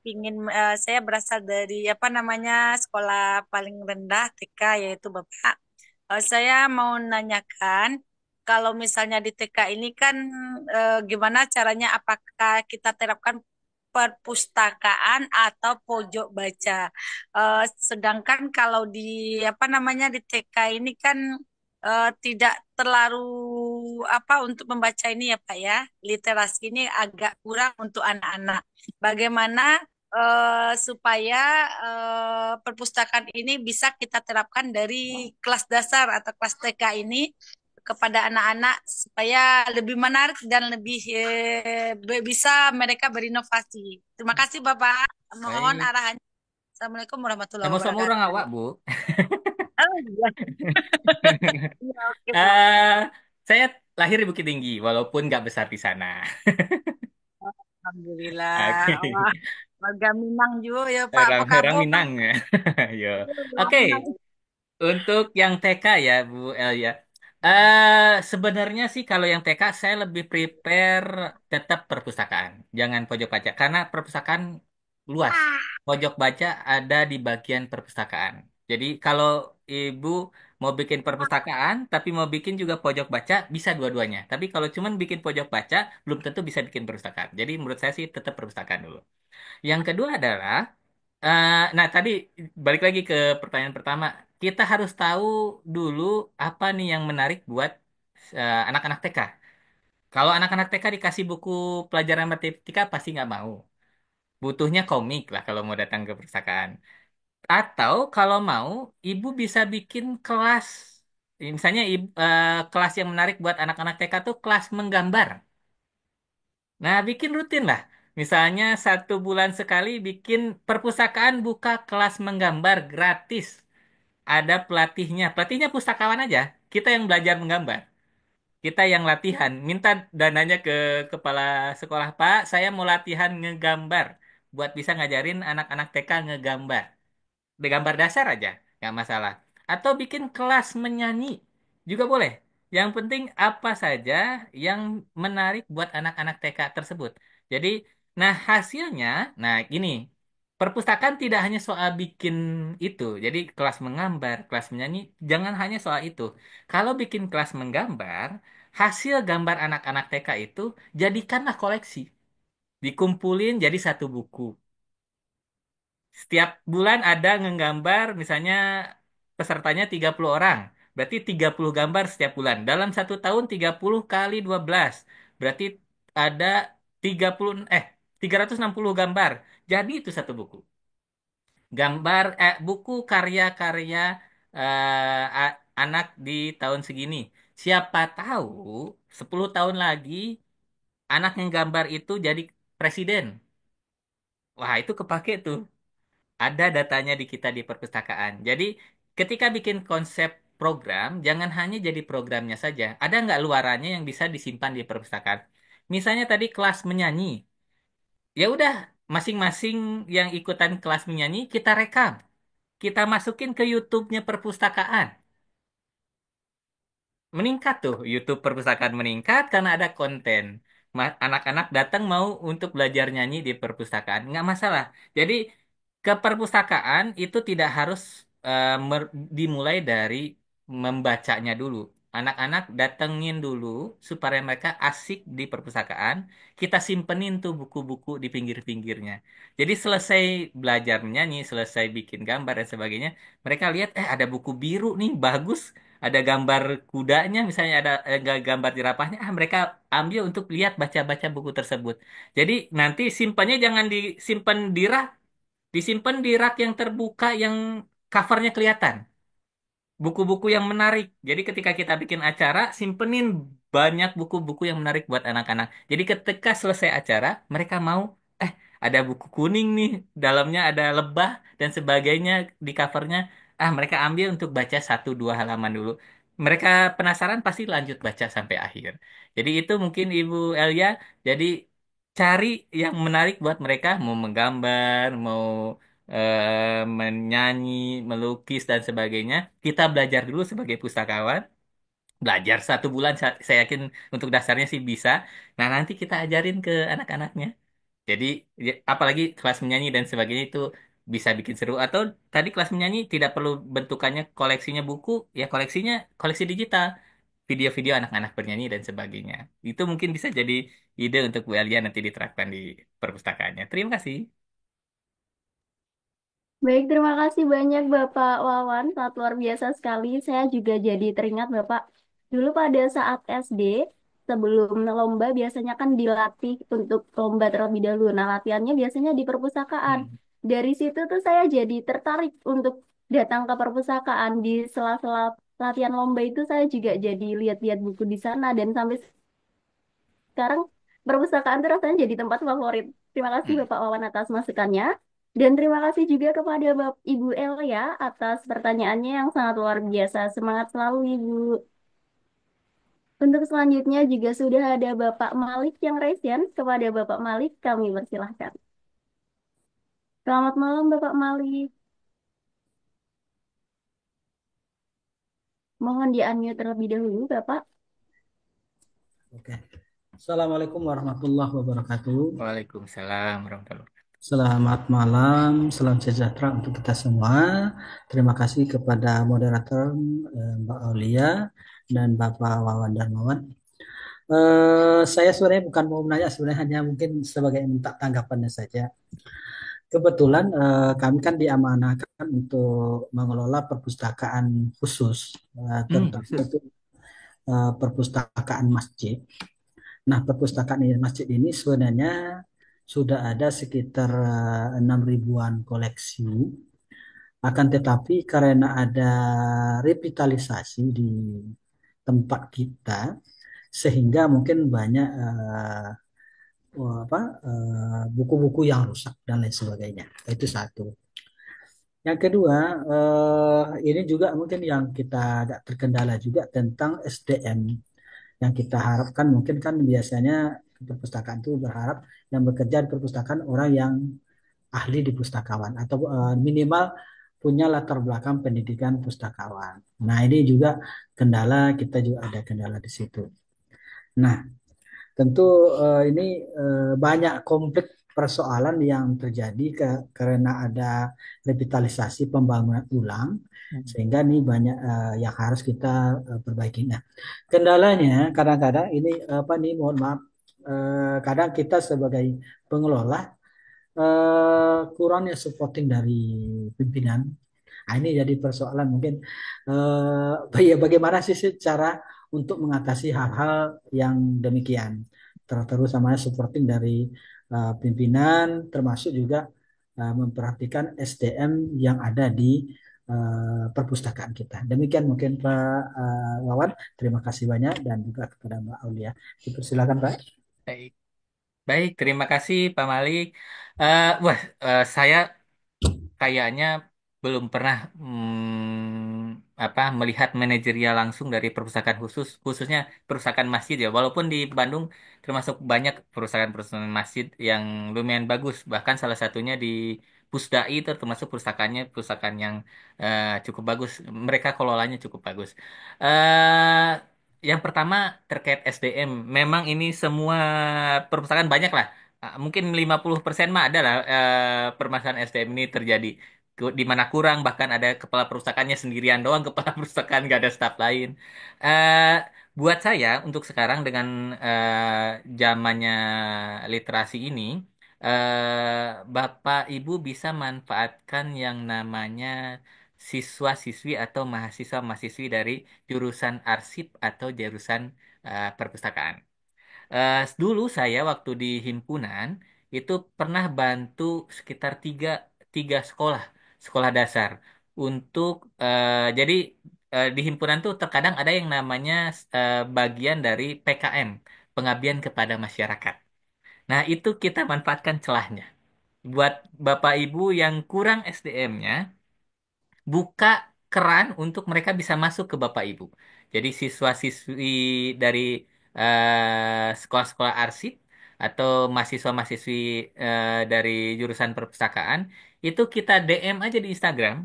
S3: berasal dari apa namanya sekolah paling rendah TK yaitu Bapak. Saya mau nanyakan, kalau misalnya di TK ini kan gimana caranya? Apakah kita terapkan perpustakaan atau pojok baca? Sedangkan kalau di apa namanya di TK ini kan tidak terlalu apa untuk membaca ini ya Pak ya, literasi ini agak kurang untuk anak-anak. Bagaimana supaya perpustakaan ini bisa kita terapkan dari kelas dasar atau kelas TK ini kepada anak-anak supaya lebih menarik dan lebih bisa mereka berinovasi. Terima kasih Bapak. Mohon
S1: Baik.
S3: arahannya. Assalamualaikum warahmatullahi
S1: Sama-sama orang awak
S3: wabarakatuh.
S1: Bu.
S3: Oh iya, iya oke Pak.
S1: eh saya lahir di Bukit Tinggi, walaupun nggak besar di sana.
S3: Alhamdulillah.
S1: Oke.
S3: Wah, warga Minang juga ya Pak. Apa
S1: Orang
S3: kabar?
S1: Minang ya. Yo.
S3: Orang
S1: Oke,
S3: Minang.
S1: untuk yang TK ya Bu El ya. Sebenarnya sih kalau yang TK saya lebih prepare tetap perpustakaan, jangan pojok baca karena perpustakaan luas. Pojok baca ada di bagian perpustakaan. Jadi kalau Ibu mau bikin perpustakaan tapi mau bikin juga pojok baca bisa dua-duanya. Tapi kalau cuman bikin pojok baca belum tentu bisa bikin perpustakaan. Jadi menurut saya sih tetap perpustakaan dulu. Yang kedua adalah nah, tadi balik lagi ke pertanyaan pertama. Kita harus tahu dulu apa nih yang menarik buat anak-anak TK. Kalau anak-anak TK dikasih buku pelajaran matematika pasti nggak mau. Butuhnya komik lah kalau mau datang ke perpustakaan. Atau kalau mau, ibu bisa bikin kelas. Misalnya kelas yang menarik buat anak-anak TK tuh kelas menggambar. Nah, bikin rutin lah. Misalnya 1 bulan sekali bikin perpustakaan buka kelas menggambar gratis. Ada pelatihnya. Pelatihnya pustakawan aja. Kita yang belajar menggambar. Kita yang latihan. Minta dananya ke kepala sekolah, Pak. Saya mau latihan ngegambar. Buat bisa ngajarin anak-anak TK ngegambar gambar dasar aja, nggak masalah. Atau bikin kelas menyanyi juga boleh. Yang penting apa saja yang menarik buat anak-anak TK tersebut. Jadi, nah hasilnya, nah gini, perpustakaan tidak hanya soal bikin itu. Jadi kelas menggambar, kelas menyanyi, jangan hanya soal itu. Kalau bikin kelas menggambar, hasil gambar anak-anak TK itu jadikanlah koleksi. Dikumpulin jadi 1 buku. Setiap bulan ada ngegambar, misalnya pesertanya 30 orang. Berarti 30 gambar setiap bulan. Dalam 1 tahun 30 kali 12. Berarti ada 30 360 gambar. Jadi itu 1 buku. Buku karya-karya anak di tahun segini. Siapa tahu 10 tahun lagi anak yang gambar itu jadi presiden. Wah, itu kepake tuh. Ada datanya di kita di perpustakaan. Jadi, ketika bikin konsep program, jangan hanya jadi programnya saja. Ada nggak luarannya yang bisa disimpan di perpustakaan? Misalnya tadi kelas menyanyi. Ya udah, masing-masing yang ikutan kelas menyanyi, kita rekam. Kita masukin ke YouTube-nya perpustakaan. Meningkat tuh, YouTube perpustakaan meningkat karena ada konten. Anak-anak datang mau untuk belajar nyanyi di perpustakaan, nggak masalah. Jadi ke perpustakaan itu tidak harus dimulai dari membacanya dulu. Anak-anak datengin dulu supaya mereka asik di perpustakaan. Kita simpenin tuh buku-buku di pinggir-pinggirnya. Jadi selesai belajar menyanyi, selesai bikin gambar dan sebagainya, mereka lihat ada buku biru nih bagus, ada gambar kudanya, misalnya ada gambar jerapahnya, mereka ambil untuk lihat baca-baca buku tersebut. Jadi nanti simpannya jangan disimpan di rak, disimpan di rak yang terbuka yang covernya kelihatan. Buku-buku yang menarik. Jadi ketika kita bikin acara, simpenin banyak buku-buku yang menarik buat anak-anak. Jadi ketika selesai acara, mereka mau, eh ada buku kuning nih, dalamnya ada lebah dan sebagainya di covernya. Mereka ambil untuk baca satu dua halaman dulu. Mereka penasaran pasti lanjut baca sampai akhir. Jadi itu mungkin Ibu Elia. Jadi cari yang menarik buat mereka, mau menggambar, mau menyanyi, melukis dan sebagainya. Kita belajar dulu sebagai pustakawan. Belajar 1 bulan, saya yakin untuk dasarnya sih bisa. Nah, nanti kita ajarin ke anak-anaknya. Jadi, apalagi kelas menyanyi dan sebagainya itu bisa bikin seru. Atau tadi kelas menyanyi tidak perlu bentukannya koleksinya buku, ya koleksinya koleksi digital. Video-video anak-anak bernyanyi dan sebagainya. Itu mungkin bisa jadi ide untuk Bu Elia nanti diterapkan di perpustakaannya. Terima kasih.
S2: Baik, terima kasih banyak Bapak Wawan. Sangat luar biasa sekali. Saya juga jadi teringat Bapak. Dulu pada saat SD, sebelum lomba biasanya kan dilatih untuk lomba terlebih dahulu. Nah, latihannya biasanya di perpustakaan.
S1: Hmm.
S2: Dari situ tuh saya jadi tertarik untuk datang ke perpustakaan. Di sela-sela latihan lomba itu saya juga jadi lihat-lihat buku di sana. Dan sampai sekarang perpustakaan itu rasanya jadi tempat favorit. Terima kasih
S1: Hmm.
S2: Bapak Wawan atas masukannya. Dan terima kasih juga kepada Ibu Elia atas pertanyaannya yang sangat luar biasa. Semangat selalu Ibu. Untuk selanjutnya juga sudah ada Bapak Malik yang raise hand. Kepada Bapak Malik kami persilahkan. Selamat malam Bapak Malik. Mohon di-unmute terlebih dahulu Bapak.
S4: Oke. Assalamualaikum warahmatullahi wabarakatuh.
S1: Waalaikumsalam warahmatullahi wabarakatuh.
S4: Selamat malam, salam sejahtera untuk kita semua. Terima kasih kepada moderator Mbak Aulia dan Bapak Wawan Darmawan. Saya sebenarnya bukan mau menanya, sebenarnya hanya mungkin sebagai minta tanggapannya saja. Kebetulan kami kan diamanahkan untuk mengelola perpustakaan khusus, terutama
S1: Khusus.
S4: untuk perpustakaan masjid. Nah, perpustakaan di masjid ini sebenarnya sudah ada sekitar 6 ribuan koleksi. Akan tetapi karena ada revitalisasi di tempat kita, sehingga mungkin banyak buku-buku yang rusak dan lain sebagainya. Itu satu. Yang kedua, ini juga mungkin yang kita agak terkendala juga tentang SDM yang kita harapkan mungkin kan biasanya perpustakaan itu berharap yang bekerja di perpustakaan orang yang ahli di pustakawan atau minimal punya latar belakang pendidikan pustakawan. Nah, ini juga kendala kita juga ada kendala di situ. Nah, tentu ini banyak konflik persoalan yang terjadi karena ada revitalisasi pembangunan ulang
S1: Hmm.
S4: sehingga ini banyak yang harus kita perbaiki. Nah, kendalanya kadang-kadang ini apa nih mohon maaf kadang kita sebagai pengelola kurangnya supporting dari pimpinan. Nah, ini jadi persoalan mungkin ya bagaimana sih cara untuk mengatasi hal-hal yang demikian. Terus sama supporting dari pimpinan termasuk juga memperhatikan SDM yang ada di perpustakaan kita. Demikian mungkin Pak Wawan. Terima kasih banyak dan juga kepada Mbak Aulia. Dipersilakan Pak.
S1: Baik. Baik, terima kasih Pak Malik. Saya kayaknya belum pernah melihat manajerial langsung dari perpustakaan khusus, khususnya perpustakaan masjid ya. Walaupun di Bandung termasuk banyak perusahaan-perusahaan masjid yang lumayan bagus. Bahkan salah satunya di Pusdai itu termasuk perpustakaan yang cukup bagus. Mereka kelolanya cukup bagus. Eh, yang pertama terkait SDM, memang ini semua perpustakaan banyak lah. Mungkin 50% mah ada lah permasalahan SDM ini terjadi. di mana kurang, bahkan ada kepala perpustakaannya sendirian doang, kepala perpustakaan nggak ada staf lain. Eh, buat saya untuk sekarang dengan zamannya literasi ini, Bapak Ibu bisa manfaatkan yang namanya siswa-siswi atau mahasiswa-mahasiswi dari jurusan arsip atau jurusan perpustakaan. Dulu saya waktu di himpunan itu pernah bantu sekitar tiga sekolah, sekolah dasar untuk jadi di himpunan tuh terkadang ada yang namanya bagian dari PKM, pengabdian kepada masyarakat. Nah, itu kita manfaatkan celahnya. Buat Bapak Ibu yang kurang SDM-nya, buka keran untuk mereka bisa masuk ke Bapak Ibu. Jadi siswa-siswi dari sekolah-sekolah arsip atau mahasiswa-mahasiswi dari jurusan perpustakaan itu kita DM aja di Instagram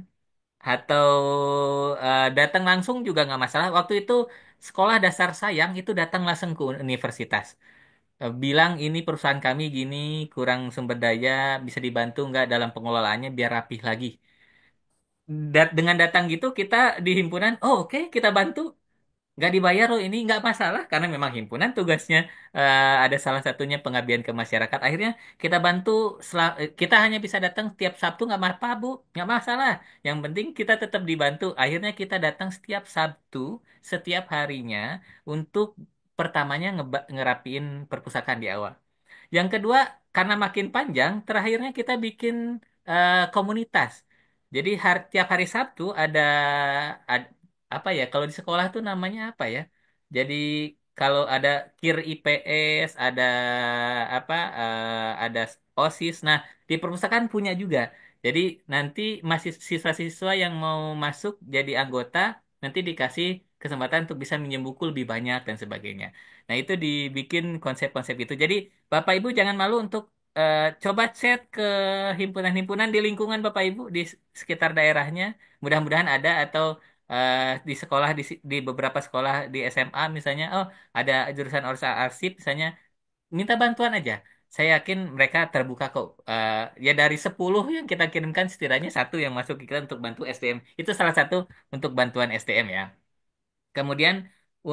S1: atau datang langsung juga nggak masalah. Waktu itu sekolah dasar sayang itu datang langsung ke universitas. Bilang ini perusahaan kami gini kurang sumber daya bisa dibantu nggak dalam pengelolaannya biar rapih lagi. Dengan datang gitu kita di himpunan, oh oke kita bantu, nggak dibayar loh ini nggak masalah karena memang himpunan tugasnya ada salah satunya pengabdian ke masyarakat. Akhirnya kita bantu, kita hanya bisa datang setiap Sabtu nggak apa Bu, nggak masalah. Yang penting kita tetap dibantu. Akhirnya kita datang setiap Sabtu, setiap harinya untuk pertamanya ngerapiin perpustakaan di awal. Yang kedua, karena makin panjang, terakhirnya kita bikin komunitas. Jadi tiap hari Sabtu ad- apa ya? Kalau di sekolah tuh namanya apa ya? Jadi kalau ada KIR IPS, ada apa? Ada OSIS. Nah, di perpustakaan punya juga. Jadi nanti masih siswa-siswa yang mau masuk jadi anggota nanti dikasih kesempatan untuk bisa minjem buku lebih banyak dan sebagainya. Nah, itu dibikin konsep-konsep itu. Jadi, Bapak Ibu jangan malu untuk coba chat ke himpunan-himpunan di lingkungan Bapak Ibu di sekitar daerahnya. Mudah-mudahan ada atau di sekolah di beberapa sekolah di SMA misalnya, oh ada jurusan orsa arsip misalnya, minta bantuan aja. Saya yakin mereka terbuka kok. Ya dari 10 yang kita kirimkan setidaknya satu yang masuk kita untuk bantu SDM. Itu salah satu untuk bantuan SDM ya. Kemudian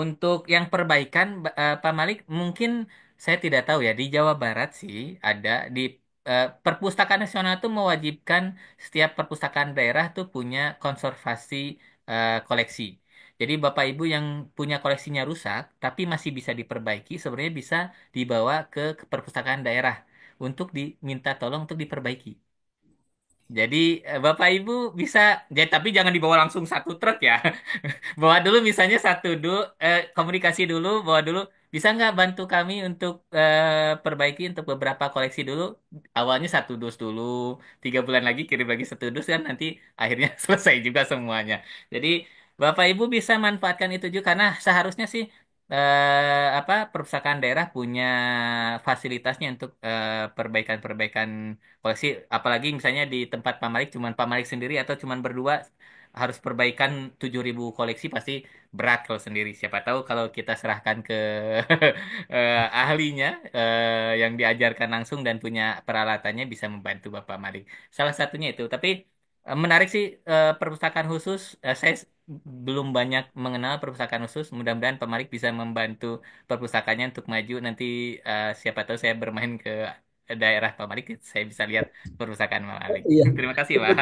S1: untuk yang perbaikan Pak Malik mungkin saya tidak tahu ya di Jawa Barat sih ada di Perpustakaan Nasional itu mewajibkan setiap perpustakaan daerah tuh punya konservasi koleksi. Jadi Bapak Ibu yang punya koleksinya rusak tapi masih bisa diperbaiki sebenarnya bisa dibawa ke perpustakaan daerah untuk diminta tolong untuk diperbaiki. Jadi Bapak Ibu bisa, jadi tapi jangan dibawa langsung satu truk ya. Bawa dulu misalnya satu dulu, komunikasi dulu, bawa dulu. Bisa nggak bantu kami untuk perbaiki untuk beberapa koleksi dulu? Awalnya satu dus dulu, 3 bulan lagi kirim lagi satu dus kan nanti akhirnya selesai juga semuanya. Jadi Bapak Ibu bisa manfaatkan itu juga karena seharusnya sih apa perpustakaan daerah punya fasilitasnya untuk perbaikan-perbaikan koleksi. Apalagi misalnya di tempat Pak Malik cuman Pak Malik sendiri atau cuman berdua harus perbaikan 7.000 koleksi pasti berat kalau sendiri. Siapa tahu kalau kita serahkan ke ahlinya yang diajarkan langsung dan punya peralatannya bisa membantu Bapak Mari. Salah satunya itu. Tapi menarik sih perpustakaan khusus. Belum banyak mengenal perpustakaan khusus. Mudah-mudahan Pak Malik bisa membantu perpustakaannya untuk maju. Nanti siapa tahu saya bermain ke daerah Pak Malik, saya bisa lihat perpustakaan Pak Malik.
S4: Iya,
S1: Terima kasih Pak.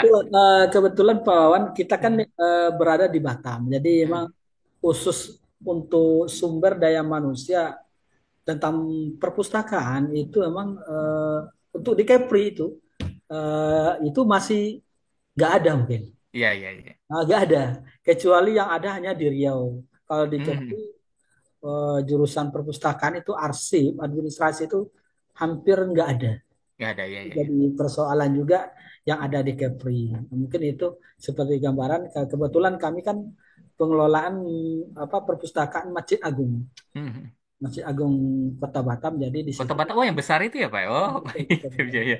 S4: kebetulan Pak Wawan kita kan
S1: Hmm.
S4: berada di Batam. Jadi emang
S1: Hmm.
S4: khusus untuk sumber daya manusia tentang perpustakaan itu emang untuk di Kepri itu masih nggak ada mungkin.
S1: Iya, iya, iya.
S4: Nggak ada. Kecuali yang ada hanya di Riau. Kalau di Kepri
S1: Hmm.
S4: jurusan perpustakaan itu arsip, administrasi itu hampir nggak ada.
S1: Nggak ada, ya, ya, ya.
S4: Jadi persoalan juga yang ada di Kepri. Mungkin itu seperti gambaran. Kebetulan kami kan pengelolaan apa perpustakaan Masjid Agung,
S1: Hmm.
S4: Masjid Agung Kota Batam. Jadi di
S1: Kota
S4: situ
S1: Batam, oh yang besar itu ya Pak? Oh,
S4: betul, betul,
S1: itu
S4: betul.
S1: ya, ya.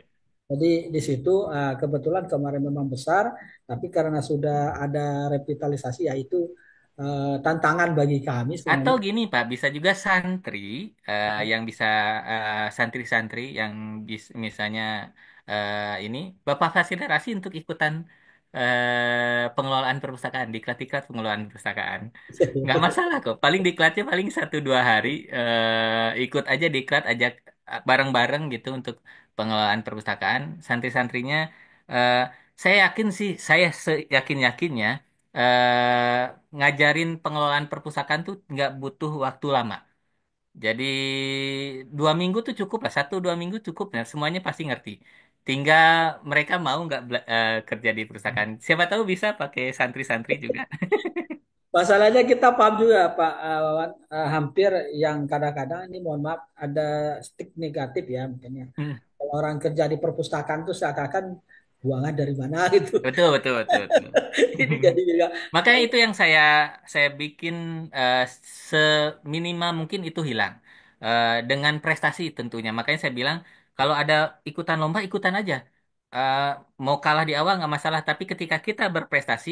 S4: Jadi di situ kebetulan kemarin memang besar, tapi karena sudah ada revitalisasi, yaitu tantangan bagi kami
S1: Atau
S4: sebenarnya.
S1: gini Pak, bisa juga santri yang bisa santri-santri yang misalnya ini Bapak fasilitasi untuk ikutan pengelolaan perpustakaan, diklat-diklat pengelolaan perpustakaan. Nggak masalah kok. Paling diklatnya paling 1 2 hari. Ikut aja diklat, ajak bareng-bareng gitu untuk pengelolaan perpustakaan. Santri-santrinya, eh, saya yakin sih, saya seyakin-yakinnya ngajarin pengelolaan perpustakaan tuh nggak butuh waktu lama. Jadi 2 minggu tuh cukup lah, 1 2 minggu cukup ya, semuanya pasti ngerti. Tinggal mereka mau nggak kerja di perpustakaan. Siapa tahu bisa pakai santri-santri juga.
S4: Masalahnya kita paham juga Pak Wawan, hampir yang kadang-kadang ini mohon maaf ada stik negatif ya mungkinnya.
S1: Hmm,
S4: Kalau orang kerja di perpustakaan tuh seakan-akan buangan dari mana gitu.
S1: betul, betul, betul, betul.
S4: Ini jadi juga
S1: Makanya itu yang saya bikin eh, seminimal mungkin itu hilang. Dengan prestasi tentunya. Makanya saya bilang kalau ada ikutan lomba ikutan aja. Eh, Mau kalah di awal nggak masalah, tapi ketika kita berprestasi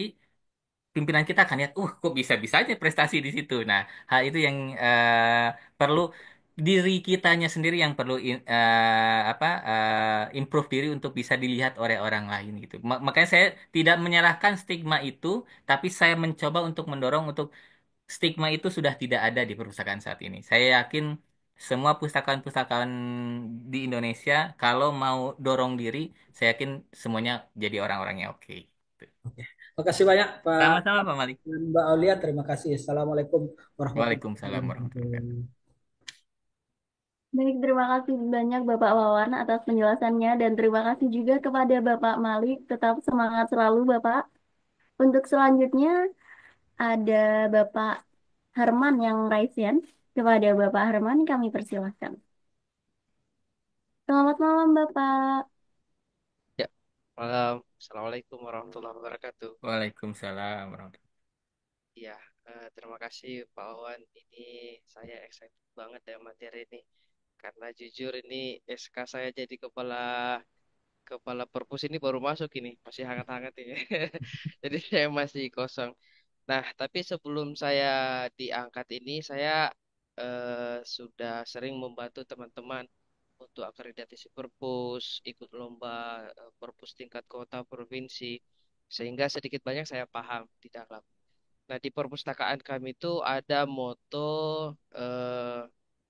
S1: pimpinan kita akan lihat, kok bisa-bisanya prestasi di situ. Nah, hal itu yang perlu diri kitanya sendiri yang perlu improve diri untuk bisa dilihat oleh orang lain gitu. Makanya saya tidak menyalahkan stigma itu, tapi saya mencoba untuk mendorong untuk stigma itu sudah tidak ada di perpustakaan saat ini. Saya yakin semua pustakaan-pustakaan di Indonesia kalau mau dorong diri, saya yakin semuanya jadi orang-orang yang oke.
S4: oke. Makasih banyak Pak
S1: Sama-sama Pak Malik.
S4: dan Mbak Aulia. Terima kasih. Assalamualaikum warahmatullahi
S1: Waalaikumsalam warahmatullahi wabarakatuh.
S4: wabarakatuh.
S2: Baik, terima kasih banyak Bapak Wawan atas penjelasannya dan terima kasih juga kepada Bapak Malik. Tetap semangat selalu Bapak. Untuk selanjutnya ada Bapak Herman yang raise hand. Kepada Bapak Herman kami persilahkan. Selamat malam Bapak.
S5: Ya, malam. Assalamualaikum warahmatullahi wabarakatuh.
S1: Waalaikumsalam warahmatullahi
S5: Ya, terima kasih Pak Wawan. Ini saya excited banget ya materi ini. Karena jujur ini SK saya jadi kepala kepala perpus ini baru masuk ini, masih hangat-hangat ini. Jadi saya masih kosong. Nah, tapi sebelum saya diangkat ini, saya sudah sering membantu teman-teman untuk akreditasi perpus, ikut lomba perpus tingkat kota provinsi, sehingga sedikit banyak saya paham di dalam. Nah, di perpustakaan kami itu ada moto eh,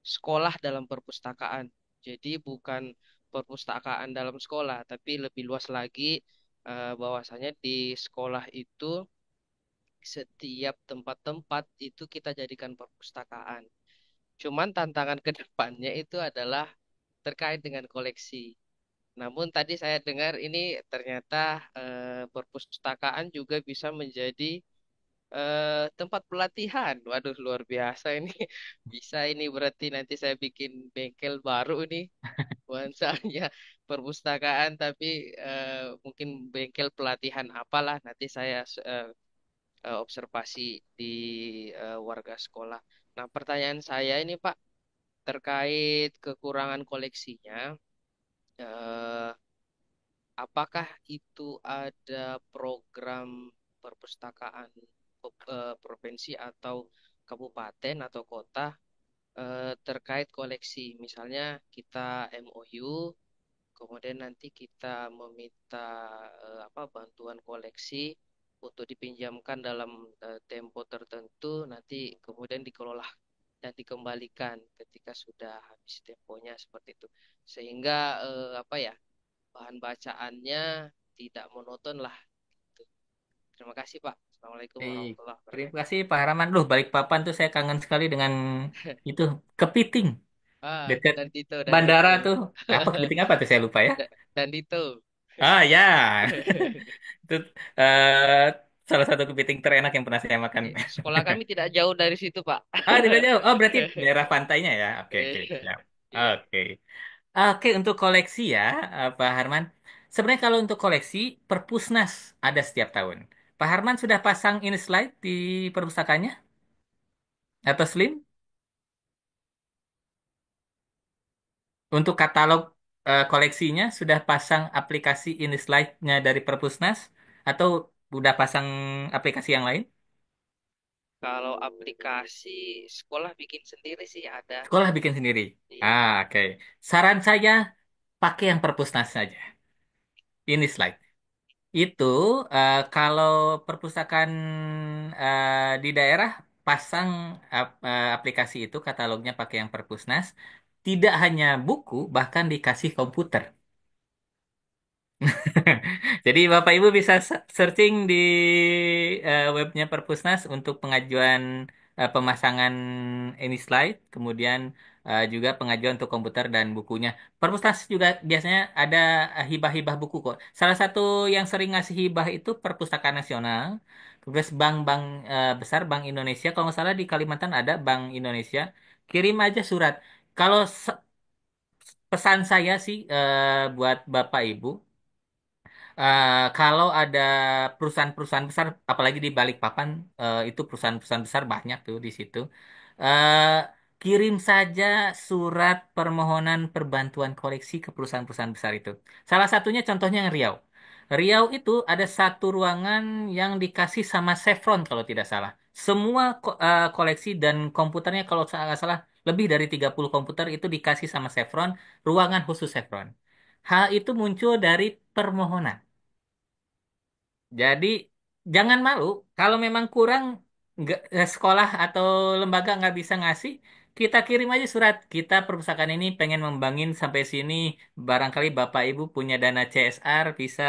S5: sekolah dalam perpustakaan. Jadi bukan perpustakaan dalam sekolah, tapi lebih luas lagi bahwasanya di sekolah itu setiap tempat-tempat itu kita jadikan perpustakaan. Cuman tantangan ke depannya itu adalah terkait dengan koleksi. Namun tadi saya dengar ini ternyata perpustakaan juga bisa menjadi tempat pelatihan. Waduh, luar biasa ini. Bisa ini berarti nanti saya bikin bengkel baru nih. Nuansanya perpustakaan tapi mungkin bengkel pelatihan apalah nanti saya observasi di warga sekolah. Nah, pertanyaan saya ini Pak terkait kekurangan koleksinya. eh, Apakah itu ada program perpustakaan provinsi atau kabupaten atau kota terkait koleksi? Misalnya kita MOU, kemudian nanti kita meminta apa bantuan koleksi untuk dipinjamkan dalam tempo tertentu, nanti kemudian dikelola dan dikembalikan ketika sudah habis temponya seperti itu. Sehingga apa ya? Bahan bacaannya tidak monoton lah. Gitu. Terima kasih Pak. Assalamualaikum
S1: wabarakatuh.
S5: warahmatullahi
S1: Terima
S5: wabarakatuh.
S1: kasih Pak Haraman. Balikpapan tuh saya kangen sekali dengan itu Kepiting dekat
S5: Dan Dito, dan
S1: bandara
S5: Dito.
S1: tuh. Apa Kepiting apa tuh saya lupa ya.
S5: Dan Dito.
S1: Ah ya, itu eh, salah satu kepiting terenak yang pernah saya makan.
S5: Sekolah kami tidak jauh dari situ Pak.
S1: Ah, tidak jauh. Oh, berarti daerah pantainya ya. Oke, oke. Siap.
S5: Iya.
S1: Oke. Oke, untuk koleksi ya, Pak Harman. Sebenarnya kalau untuk koleksi, Perpusnas ada setiap tahun. Pak Harman sudah pasang ini slide di perpustakaannya? Atau Slim? Untuk katalog koleksinya, sudah pasang aplikasi ini slide-nya dari Perpusnas? Atau udah pasang aplikasi yang lain?
S5: Kalau aplikasi sekolah bikin sendiri sih ada.
S1: Sekolah bikin sendiri.
S5: Iya.
S1: Ah, oke. Saran saya, pakai yang Perpusnas saja. Ini slide. Itu kalau perpustakaan di daerah pasang aplikasi itu katalognya pakai yang Perpusnas, tidak hanya buku, bahkan dikasih komputer. Jadi Bapak Ibu bisa searching di webnya Perpusnas untuk pengajuan pemasangan ini slide, kemudian juga pengajuan untuk komputer dan bukunya. Perpusnas juga biasanya ada hibah-hibah buku kok. Salah satu yang sering ngasih hibah itu Perpustakaan Nasional, terus bank-bank besar, Bank Indonesia. Kalau nggak salah di Kalimantan ada Bank Indonesia. Kirim aja surat. Kalau pesan saya sih buat Bapak Ibu. Kalau ada perusahaan-perusahaan besar, apalagi di Balikpapan, itu perusahaan-perusahaan besar banyak tuh di situ. Eh, Kirim saja surat permohonan perbantuan koleksi ke perusahaan-perusahaan besar itu. Salah satunya contohnya yang Riau. Riau itu ada satu ruangan yang dikasih sama Chevron kalau tidak salah. Semua koleksi dan komputernya kalau nggak salah lebih dari 30 komputer itu dikasih sama Chevron, ruangan khusus Chevron. Hal itu muncul dari permohonan. Jadi jangan malu kalau memang kurang sekolah atau lembaga nggak bisa ngasih, kita kirim aja surat. Kita perpustakaan ini pengen membangin sampai sini. Barangkali Bapak Ibu punya dana CSR bisa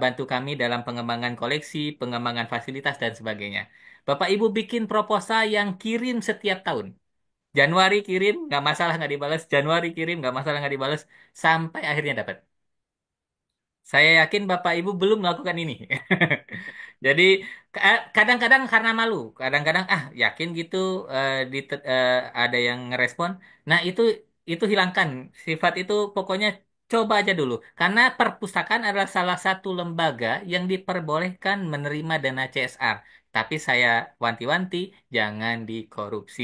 S1: bantu kami dalam pengembangan koleksi, pengembangan fasilitas dan sebagainya. Bapak Ibu bikin proposal yang kirim setiap tahun. Januari kirim nggak masalah nggak dibalas. Januari kirim nggak masalah nggak dibalas sampai akhirnya dapat. Saya yakin Bapak Ibu belum melakukan ini. Jadi kadang-kadang karena malu, kadang-kadang yakin gitu ada yang ngerespon. Nah itu hilangkan sifat itu pokoknya coba aja dulu. Karena perpustakaan adalah salah satu lembaga yang diperbolehkan menerima dana CSR. Tapi saya wanti-wanti jangan dikorupsi.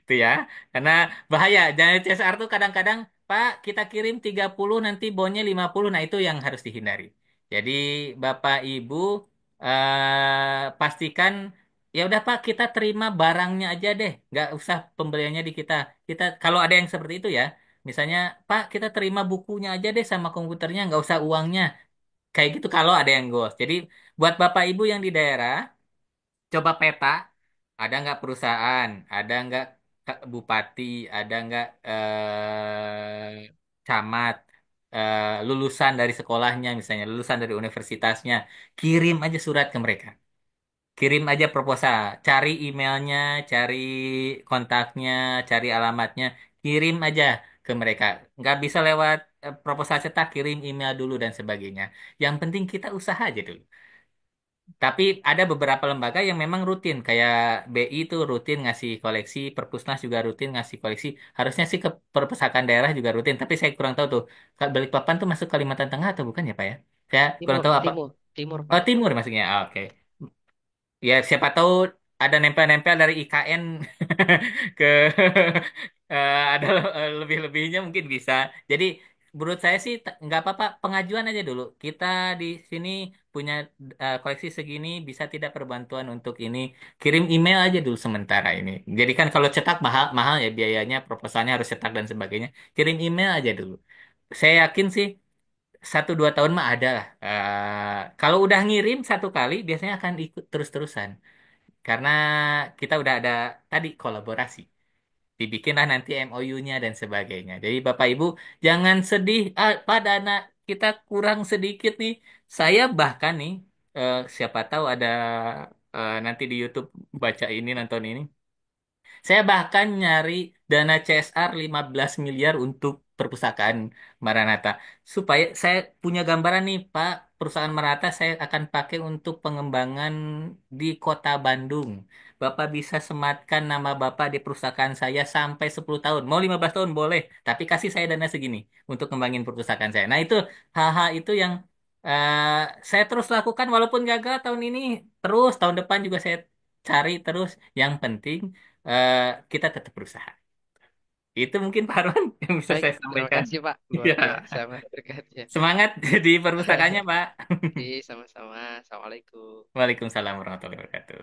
S1: Itu ya. Karena bahaya. Dana CSR tuh kadang-kadang Pak, kita kirim 30 nanti bonnya 50. Nah, itu yang harus dihindari. Jadi, Bapak Ibu pastikan ya udah Pak, kita terima barangnya aja deh. Nggak usah pembeliannya di kita. Kita kalau ada yang seperti itu ya. Misalnya, Pak, kita terima bukunya aja deh sama komputernya, nggak usah uangnya. Kayak gitu kalau ada yang goals. Jadi, buat Bapak Ibu yang di daerah, coba peta, ada nggak perusahaan, ada nggak bupati, ada nggak camat, lulusan dari sekolahnya misalnya, lulusan dari universitasnya, kirim aja surat ke mereka. Kirim aja proposal, cari emailnya, cari kontaknya, cari alamatnya, kirim aja ke mereka. Nggak bisa lewat proposal cetak, kirim email dulu dan sebagainya. Yang penting kita usaha aja dulu. Tapi ada beberapa lembaga yang memang rutin, kayak BI itu rutin ngasih koleksi, Perpusnas juga rutin ngasih koleksi. Harusnya sih ke perpustakaan daerah juga rutin, tapi saya kurang tahu tuh. Balikpapan tuh masuk Kalimantan Tengah atau bukan ya, Pak ya? Saya kurang
S5: Timur,
S1: tahu apa.
S5: timur, timur,
S1: Oh,
S5: Pak.
S1: timur maksudnya. Ah, oke. Ya, siapa tahu ada nempel-nempel dari IKN ke ada lebih-lebihnya mungkin bisa. Jadi menurut saya sih nggak apa-apa pengajuan aja dulu. Kita di sini punya koleksi segini bisa tidak perbantuan untuk ini. Kirim email aja dulu sementara ini. Jadi kan kalau cetak mahal mahal ya biayanya, proposalnya harus cetak dan sebagainya. Kirim email aja dulu. Saya yakin sih 1 2 tahun mah ada lah. Kalau udah ngirim satu kali biasanya akan ikut terus-terusan. Karena kita udah ada tadi kolaborasi. Dibikinlah nanti MOU-nya dan sebagainya. Jadi Bapak Ibu jangan sedih, Pak dana kita kurang sedikit nih. Saya bahkan nih, siapa tahu ada nanti di YouTube baca ini, nonton ini. Saya bahkan nyari dana CSR 15 miliar untuk perpustakaan Maranatha. Supaya saya punya gambaran nih, Pak, perusahaan Maranatha saya akan pakai untuk pengembangan di kota Bandung. Bapak bisa sematkan nama Bapak di perusahaan saya sampai 10 tahun. Mau 15 tahun boleh, tapi kasih saya dana segini untuk ngembangin perpustakaan saya. Nah, itu hal-hal itu yang saya terus lakukan walaupun gagal tahun ini, terus tahun depan juga saya cari terus. Yang penting eh, kita tetap berusaha. Itu mungkin Pak Arwan yang bisa
S5: Baik,
S1: saya
S5: terima
S1: sampaikan.
S5: kasih Pak. Luar
S1: Ya,
S5: biasa berkatnya.
S1: semangat di perpustakaannya, Pak.
S5: Iya, sama-sama. Assalamualaikum.
S1: Waalaikumsalam warahmatullahi wabarakatuh.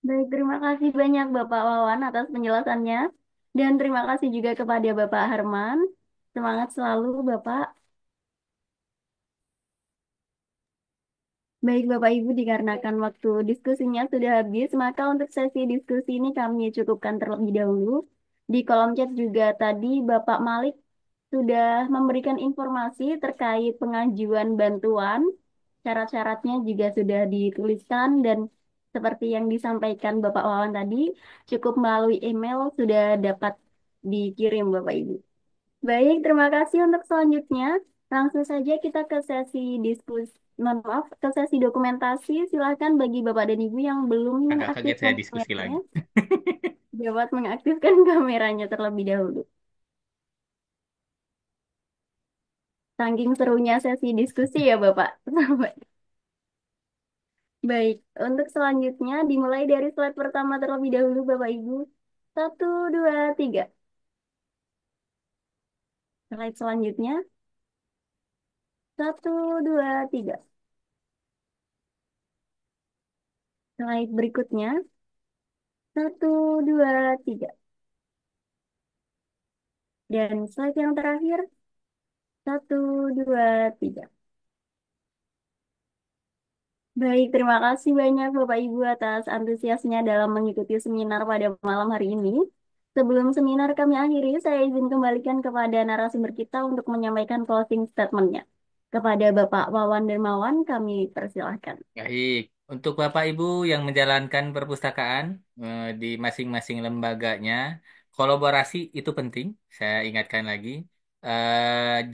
S2: Baik, terima kasih banyak Bapak Wawan atas penjelasannya. Dan terima kasih juga kepada Bapak Herman. Semangat selalu, Bapak. Baik Bapak Ibu, dikarenakan waktu diskusinya sudah habis, maka untuk sesi diskusi ini kami cukupkan terlebih dahulu. Di kolom chat juga tadi Bapak Malik sudah memberikan informasi terkait pengajuan bantuan. Syarat-syaratnya juga sudah dituliskan dan seperti yang disampaikan Bapak Wawan tadi, cukup melalui email sudah dapat dikirim Bapak Ibu. Baik, terima kasih untuk selanjutnya. Langsung saja kita ke sesi diskusi, mohon maaf, ke sesi dokumentasi. Silakan bagi Bapak dan Ibu yang belum
S1: Agak kaget
S2: mengaktifkan
S1: saya diskusi
S2: kameranya,
S1: lagi.
S2: dapat mengaktifkan kameranya terlebih dahulu. Saking serunya sesi diskusi ya Bapak. Baik, untuk selanjutnya dimulai dari slide pertama terlebih dahulu Bapak Ibu. Satu, dua, tiga. Slide selanjutnya. Satu, dua, tiga. Slide berikutnya. Satu, dua, tiga. Dan slide yang terakhir. Satu, dua, tiga. Baik, terima kasih banyak Bapak Ibu atas antusiasnya dalam mengikuti seminar pada malam hari ini. Sebelum seminar kami akhiri, saya izin kembalikan kepada narasumber kita untuk menyampaikan closing statement-nya. Kepada Bapak Wawan Dermawan, kami persilahkan.
S1: Baik, untuk Bapak Ibu yang menjalankan perpustakaan di masing-masing lembaganya, kolaborasi itu penting. Saya ingatkan lagi,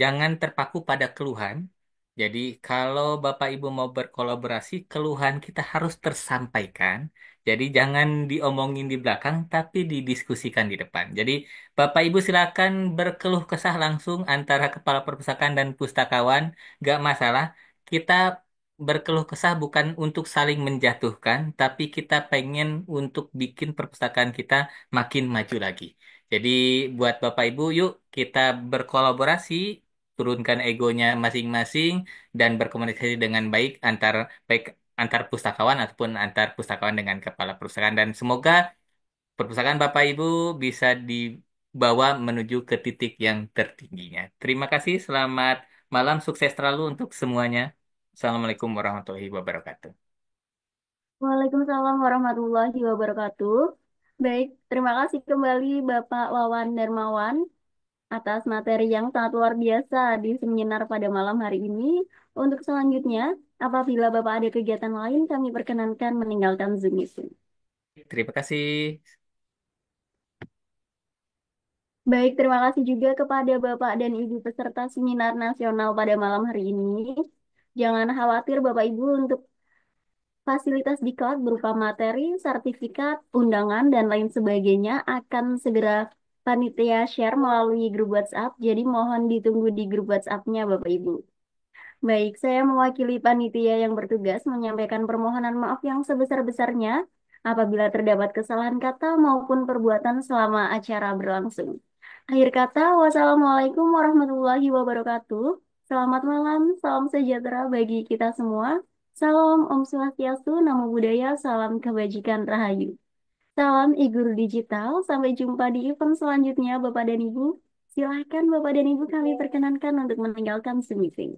S1: jangan terpaku pada keluhan. Jadi, kalau Bapak Ibu mau berkolaborasi, keluhan kita harus tersampaikan. Jadi, jangan diomongin di belakang, tapi didiskusikan di depan. Jadi, Bapak Ibu silakan berkeluh kesah langsung antara kepala perpustakaan dan pustakawan, gak masalah. Kita berkeluh kesah bukan untuk saling menjatuhkan, tapi kita pengen untuk bikin perpustakaan kita makin maju lagi. Jadi buat Bapak Ibu, yuk kita berkolaborasi, turunkan egonya masing-masing dan berkomunikasi dengan baik antar pustakawan ataupun antar pustakawan dengan kepala perpustakaan dan semoga perpustakaan Bapak Ibu bisa dibawa menuju ke titik yang tertingginya. Terima kasih, selamat malam, sukses selalu untuk semuanya. Assalamualaikum warahmatullahi wabarakatuh.
S2: Waalaikumsalam warahmatullahi wabarakatuh. Baik, terima kasih kembali Bapak Wawan Darmawan atas materi yang sangat luar biasa di seminar pada malam hari ini. Untuk selanjutnya, apabila Bapak ada kegiatan lain, kami perkenankan meninggalkan Zoom meeting.
S1: Terima kasih.
S2: Baik, terima kasih juga kepada Bapak dan Ibu peserta seminar nasional pada malam hari ini. Jangan khawatir Bapak Ibu untuk fasilitas diklat berupa materi, sertifikat, undangan, dan lain sebagainya akan segera panitia share melalui grup WhatsApp. Jadi mohon ditunggu di grup WhatsApp-nya Bapak Ibu. Baik, saya mewakili panitia yang bertugas menyampaikan permohonan maaf yang sebesar-besarnya apabila terdapat kesalahan kata maupun perbuatan selama acara berlangsung. Akhir kata, wassalamualaikum warahmatullahi wabarakatuh. Selamat malam, salam sejahtera bagi kita semua. Salam Om Swastiastu, Namo Buddhaya, salam kebajikan Rahayu. Salam e-guru digital, sampai jumpa di event selanjutnya Bapak dan Ibu. Silakan Bapak dan Ibu kami perkenankan untuk meninggalkan Zoom meeting.